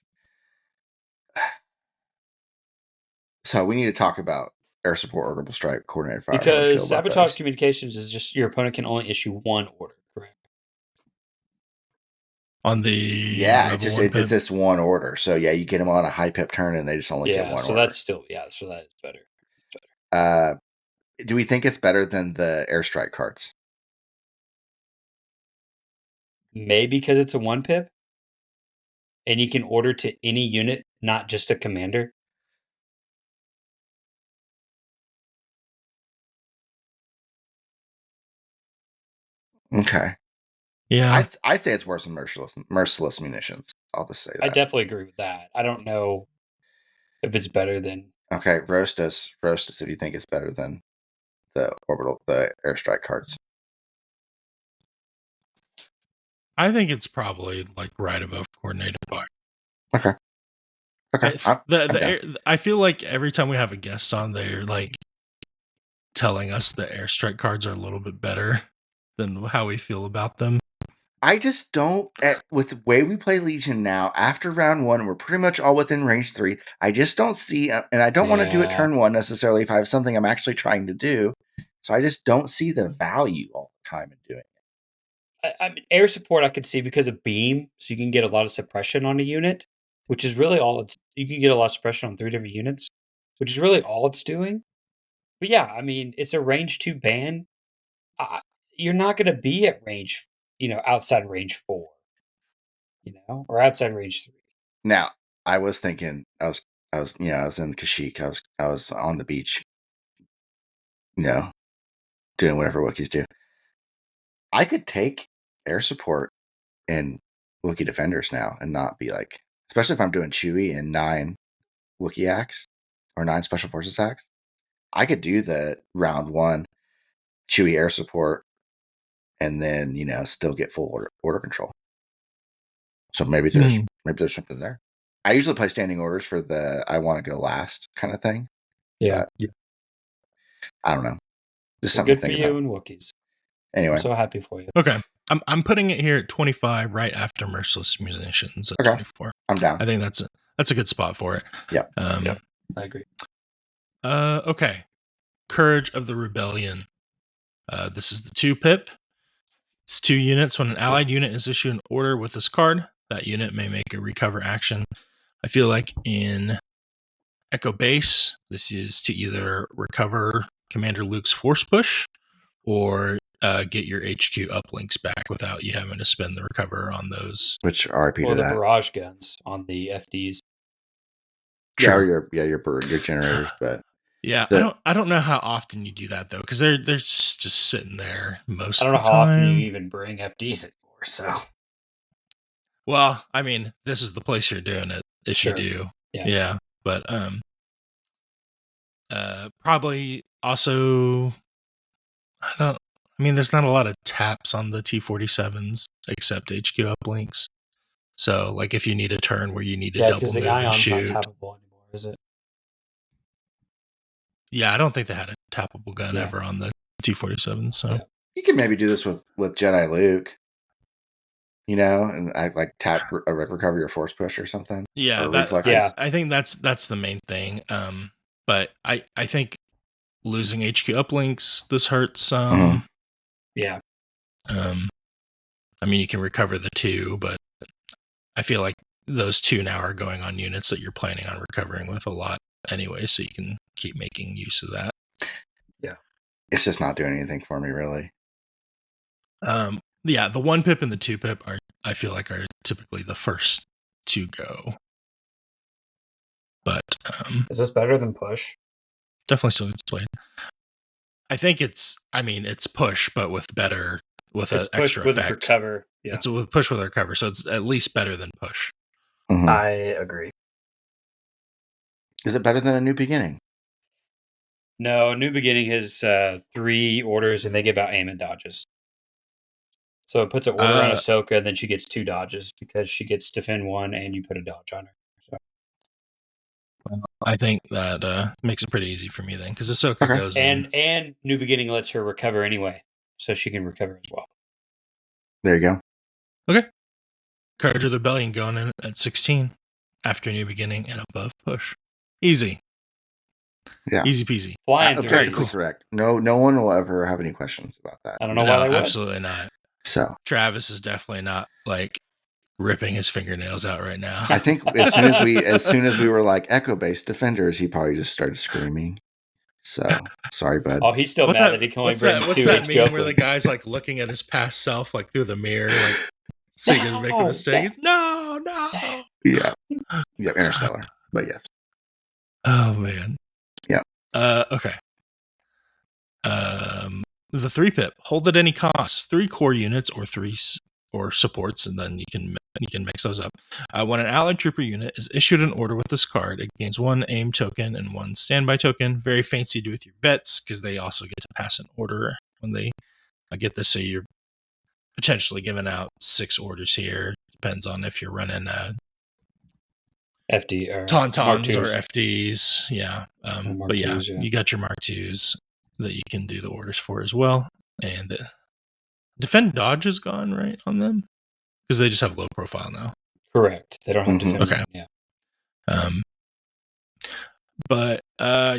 So we need to talk about air support, orbital strike, coordinated fire. Because sabotage communications is just your opponent can only issue one order, correct? On the it's this one order. So yeah, you get them on a high pip turn, and they just only get one so order. That's still so that is better. Do we think it's better than the airstrike cards? Maybe because it's a 1-pip, and you can order to any unit, not just a commander. Okay. Yeah. I'd say it's worse than merciless munitions. I'll just say that. I definitely agree with that. I don't know if it's better than. Okay, roast us if you think it's better than the airstrike cards. I think it's probably like right above coordinated fire. Okay. I feel like every time we have a guest on, they're like telling us the airstrike cards are a little bit better than how we feel about them. I just don't, with the way we play Legion now, after round 1, we're pretty much all within range 3. I just don't see, and I don't want to do it turn 1 necessarily if I have something I'm actually trying to do. So I just don't see the value all the time in doing it. I mean, air support I could see because of beam, so you can get a lot of suppression on a unit, which is really all it's. You can get a lot of suppression on 3 different units, which is really all it's doing. But yeah, I mean, it's a range 2 ban. You're not going to be at range, outside range 4, or outside range 3. Now, I was thinking, I was in Kashyyyk. I was on the beach, doing whatever Wookiees do. I could take air support in Wookiee defenders now and not be like, especially if I'm doing Chewie and 9 Wookiee acts or 9 special forces acts. I could do the round 1 Chewie air support and then still get full order control. So maybe there's something there. I usually play standing orders for the I want to go last kind of thing. Yeah. I don't know. Just something good to think for you about. and Wookiees. Anyway, I'm so happy for you. Okay, I'm putting it here at 25, right after merciless munitions at 24. I'm down. I think that's a good spot for it. Yep. I agree. Okay, Courage of the Rebellion. This is the 2-pip. It's 2 units. When an allied unit is issued an order with this card, that unit may make a recover action. I feel like in Echo Base, this is to either recover Commander Luke's force push or get your HQ uplinks back without you having to spend the recover on those. Which RP or to the that? barrage guns on the FDs. Sure. Yeah, your generators, but yeah, I don't know how often you do that though, because they're just sitting there most. I don't know of the how time. often you even bring FDs anymore. So, well, I mean, this is the place you're doing it if you do. Yeah, but probably also there's not a lot of taps on the T-47s except HQ uplinks. So, like, if you need a turn where you need to double move and shoot, not tappable anymore, is it? Yeah, I don't think they had a tappable gun ever on the T-47. So you can maybe do this with Jedi Luke, and I like tap recover your force push or something. Yeah, or I think that's the main thing. But I think losing HQ uplinks this hurts some. Yeah. I mean, you can recover the 2, but I feel like those 2 now are going on units that you're planning on recovering with a lot anyway, so you can keep making use of that. Yeah. It's just not doing anything for me, really. Yeah, the 1-pip and the 2-pip I feel like are typically the first to go. But is this better than push? Definitely still gets played. I think it's push, but with an It's push extra with a effect. recover. Yeah, It's with push with a recover, so it's at least better than push. Mhm. I agree. Is it better than a new beginning? No, New Beginning has 3 orders, and they give out aim and dodges. So it puts an order on Ahsoka, and then she gets 2 dodges because she gets defend 1, and you put a dodge on her. So. I think that makes it pretty easy for me then, because Ahsoka goes in. And New Beginning lets her recover anyway, so she can recover as well. There you go. Okay. Courage of the Rebellion going in at 16 after New Beginning and above push. Easy. Yeah. Easy peasy. Flying Objectively threes. correct. No one will ever have any questions about that. I don't know why they would. Absolutely not. So Travis is definitely not like ripping his fingernails out right now. I think as soon as we were like echo based defenders, he probably just started screaming. So sorry, bud. Oh, he's still mad that he can only bring 2 What's that HQ meme where the guy's like looking at his past self like through the mirror, like seeing him make a mistake? No. Yeah. Interstellar. But yes. Oh man. Yeah. Okay. The 3-pip. Hold at any cost. 3 core units or 3 or supports, and then you can mix those up. When an allied trooper unit is issued an order with this card, it gains 1 aim token and 1 standby token. Very fancy to do with your vets, because they also get to pass an order when they get this. So you're potentially giving out 6 orders here. Depends on if you're running FD or Tauntauns or FDs. Yeah. Mark But yeah, IIs, yeah, you got your Mark IIs that you can do the orders for as well. And defend dodge is gone, right, on them? Because they just have low profile now. correct. They don't have defend. Okay. Yeah. Mm-hmm.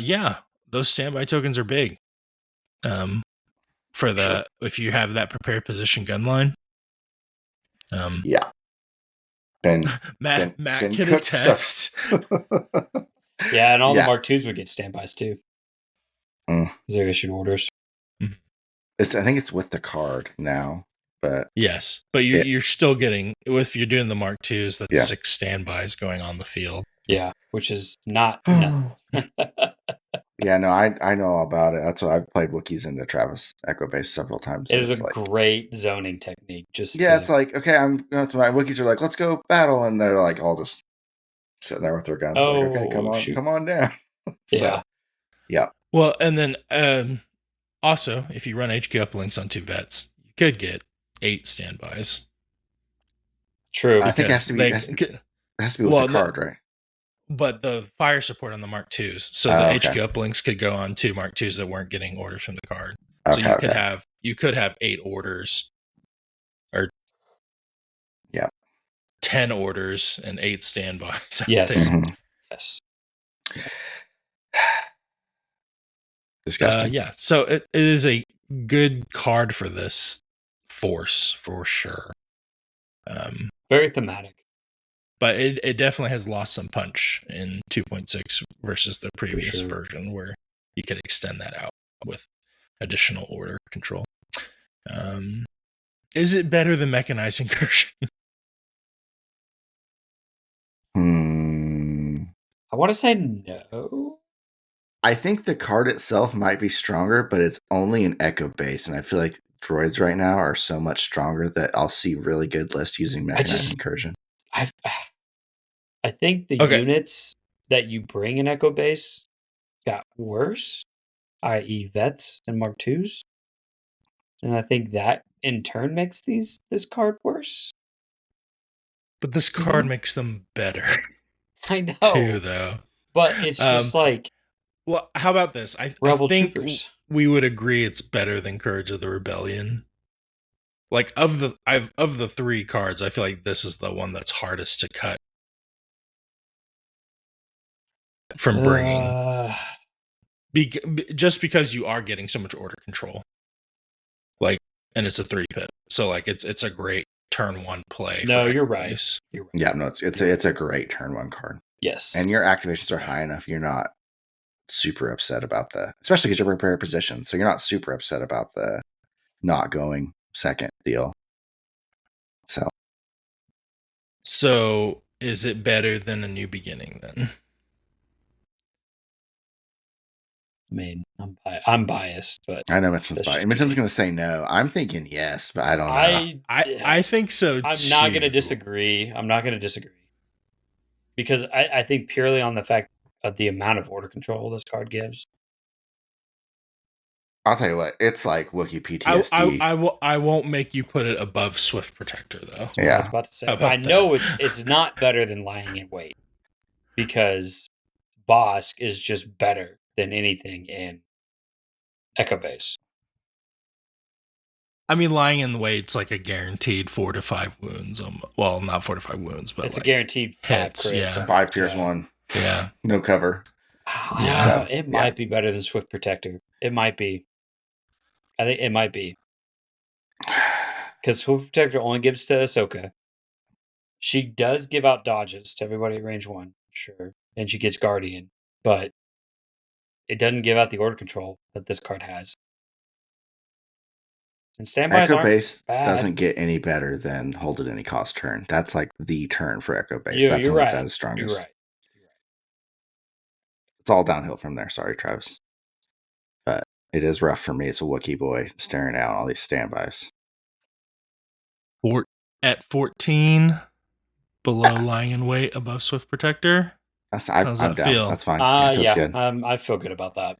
Yeah, those standby tokens are big. For the if you have that prepared position gun line. Yeah. Matt Ben can Cook attest. Yeah, and all the Mark IIs would get standbys too. Mm. They're issued orders. I think it's with the card now, but yes, but you're still getting, if you're doing the Mark IIs, that's 6 standbys going on the field. Yeah, which is not. Yeah, no, I know all about it. That's why I've played Wookiees into Travis Echo Base several times. It is a great zoning technique. It's like, okay, I'm going to my Wookiees are like, let's go battle, and they're like all just sitting there with their guns. Oh, like, okay, come on down. Yeah. Yeah. Well, and then also, if you run HQ uplinks on 2 vets, you could get 8 standbys. True. I think it has to be with the card, right? But the fire support on the Mark IIs, so the HQ uplinks could go on 2 Mark IIs that weren't getting orders from the card. So you could have 8 orders, or 10 orders and 8 standbys. Yes. Mm-hmm. Yes. Disgusting. Yeah. So it is a good card for this force for sure. Very thematic. But it definitely has lost some punch in 2.6 versus the previous version, where you could extend that out with additional order control. Is it better than Mechanized Incursion? I want to say no. I think the card itself might be stronger, but it's only an Echo base, and I feel like droids right now are so much stronger that I'll see really good lists using Mechanized Incursion. I think the units that you in Echo base got worse, i.e. vets and Mark IIs. And I think that in turn makes this card worse. But this card makes them better. I know. Too, though. But it's just like... Well, how about this? I think we would agree it's better than Courage of the Rebellion. Like, of the 3 cards, I feel like this is the one that's hardest to cut from bringing. Just because you are getting so much order control. Like, and it's a 3-pip. So, like, it's a great turn 1 play. No, you're right. Yeah, no, it's a great turn 1 card. Yes. And your activations are high enough, you're not super upset about especially because you're prepared position, so you're not super upset about the not going second deal. So is it better than A New Beginning then? I mean, I'm biased, but I know Mitchum's that's biased. just Mitchum's me. going to say no. I'm thinking yes, but I don't know. I think so I'm too. not going to disagree. I'm not going to disagree because I think purely on the fact of the amount of order control this card gives. I'll tell you what, it's like Wookiee I PTSD. I won't make you put it above Swift Protector though. That's what I was Yeah. about to say. How about I know that? it's not better than lying in wait because Bosk is just better than anything in Echo Base. I mean, lying in the wait's like a guaranteed 4 to 5 wounds. Well, not 4 to 5 wounds, but It's like a guaranteed 5 hits. crits. Yeah, 5 Pierce Yeah. 1. yeah. No cover. Yeah. It might be better than Swift Protector. It might be. I think it might be. Because Swift Protector only gives to Ahsoka. She does give out dodges to everybody at range 1, sure. And she gets Guardian. But it doesn't give out the order control that this card has. And standbys Echo aren't Base bad. doesn't get any better than Hold at Any Cost turn. That's like the turn for Echo Base. You're That's when right. it's at its You're strongest. right. It's all downhill from there. Sorry, Travis. But it is rough for me as a Wookiee boy staring out all these standbys. At 14, below lying in wait, above Swift Protector. I'm that down. feel? That's fine. It feels good. I feel good about that.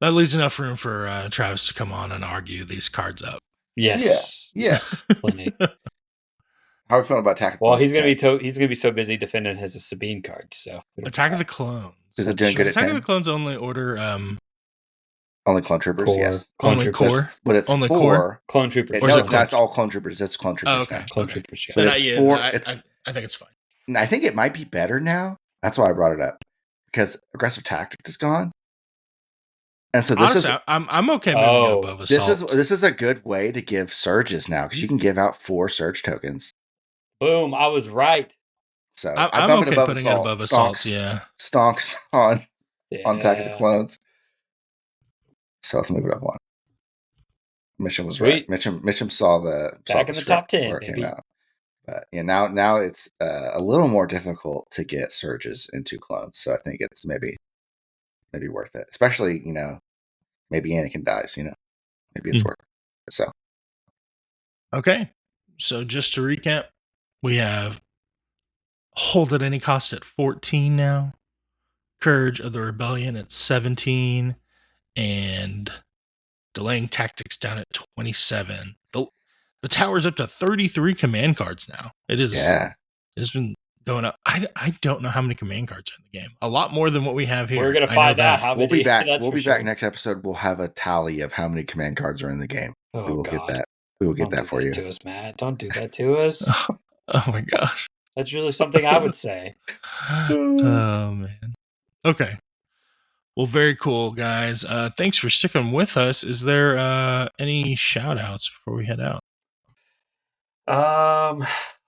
That leaves enough room for Travis to come on and argue these cards up. Yes. Yes. Plenty. How are we feeling about Attack of the Well, Clones? he's gonna be so busy defending his Sabine card. So Attack of the Clones. Is it doing good at Attack 10? of the Clones only order Only Clone Troopers? Core. Yes. Clone only Troopers. core? But it's Only 4. core? Clone Troopers. Or is it That's all Clone Troopers. It's Clone Troopers. Oh, okay. Now. Clone Okay. Troopers. Yeah. But Then it's 4. I think it's fine. And I think it might be better now. That's why I brought it up. Because Aggressive Tactics is gone. And so this Honestly, is I'm okay moving it above Assault. this is a good way to give surges now because you can give out 4 surge tokens. Boom! I was right. So I'm bump okay it above putting Assault. it above Assault. Yeah. Stonks on Attack of the Yeah. Clones. So let's move it up one. Mission was Sweet. right. Mitchum saw the Back in the script top 10, where it came baby. out. But yeah, now it's a little more difficult to get surges into clones. So I think it's maybe worth it. Especially, maybe Anakin dies, Maybe it's worth it. So Okay. So just to recap, we have Hold at Any Cost at 14 now, Courage of the Rebellion at 17, and Delaying Tactics down at 27. The tower's up to 33 command cards now. It's been going up. I don't know how many command cards are in the game. A lot more than what we have here. We're gonna find out how we'll many. be back. That's We'll for be sure. back next episode. We'll have a tally of how many command cards are in the game. Oh, we will God. get that. We will get Don't that do for you. To us, Matt. Don't do that to us. Oh my gosh. That's really something I would say. Oh man. Okay. Well, very cool, guys. Thanks for sticking with us. Is there any shout outs before we head out?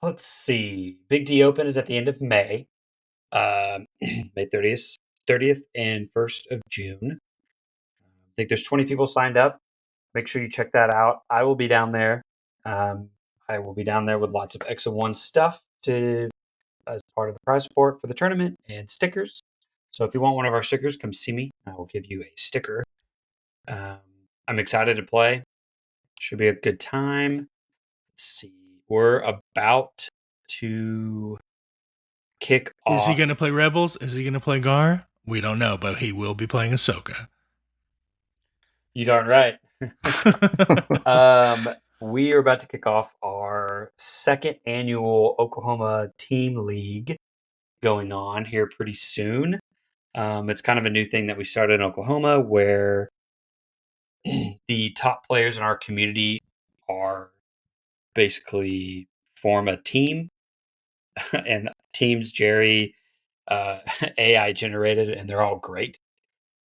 Let's see. Big D Open is at the end of May. May 30th and 1st of June. I think there's 20 people signed up. Make sure you check that out. I will be down there. I will be down there with lots of X of 1 stuff as part of the prize support for the tournament and stickers. So if you want one of our stickers, come see me. I will give you a sticker. I'm excited to play. Should be a good time. Let's see. We're about to kick off. Is he going to play Rebels? Is he going to play Gar? We don't know, but he will be playing Ahsoka. You darn right. We are about to kick off our second annual Oklahoma Team League going on here pretty soon. It's kind of a new thing that we started in Oklahoma where the top players in our community are basically form a team and teams Jerry AI generated and they're all great.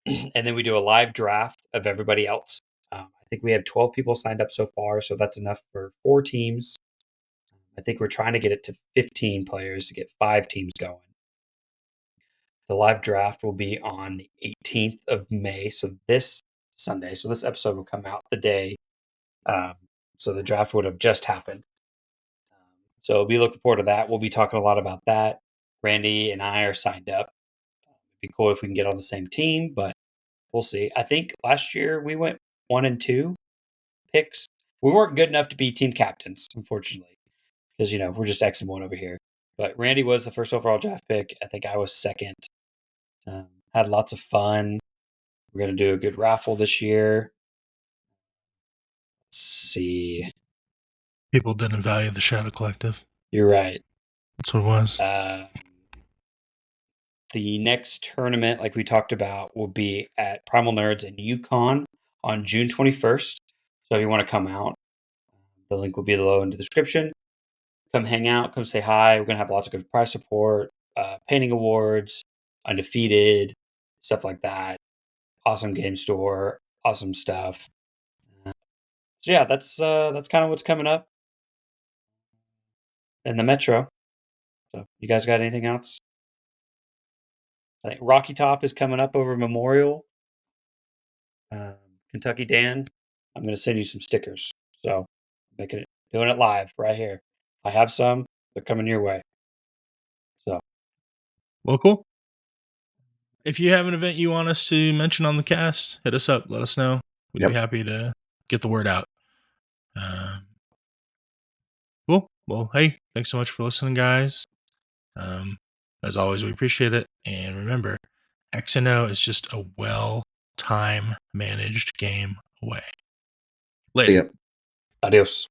And then we do a live draft of everybody else. I think we have 12 people signed up so far, so that's enough for 4 teams. I think we're trying to get it to 15 players to get 5 teams going. The live draft will be on the 18th of May, so this Sunday. So this episode will come out the day. So the draft would have just happened. So be looking forward to that. We'll be talking a lot about that. Randy and I are signed up. It'd be cool if we can get on the same team, but we'll see. I think last year we went 1-2 picks. We weren't good enough to be team captains, unfortunately, because we're just X and 1 over here. But Randy was the first overall draft pick. I think I was second. Had lots of fun. We're gonna do a good raffle this year. Let's see. People didn't value the Shadow Collective. You're right. That's what it was. The next tournament, like we talked about, will be at Primal Nerds in Yukon on June 21st. So if you want to come out, the link will be below in the description. Come hang out, come say hi. We're going to have lots of good prize support, painting awards, undefeated, stuff like that. Awesome game store, awesome stuff. So yeah, that's kind of what's coming up in the Metro. So you guys got anything else? I think Rocky Top is coming up over Memorial. Kentucky Dan, I'm going to send you some stickers. So doing it live right here. I have some. They're coming your way. So, Well, cool. If you have an event you want us to mention on the cast, hit us up. Let us know. We'd be happy to get the word out. Cool. Well, hey, thanks so much for listening, guys. As always, we appreciate it. And remember, X&O is just a well-time managed game away. Later. Yep. Adios.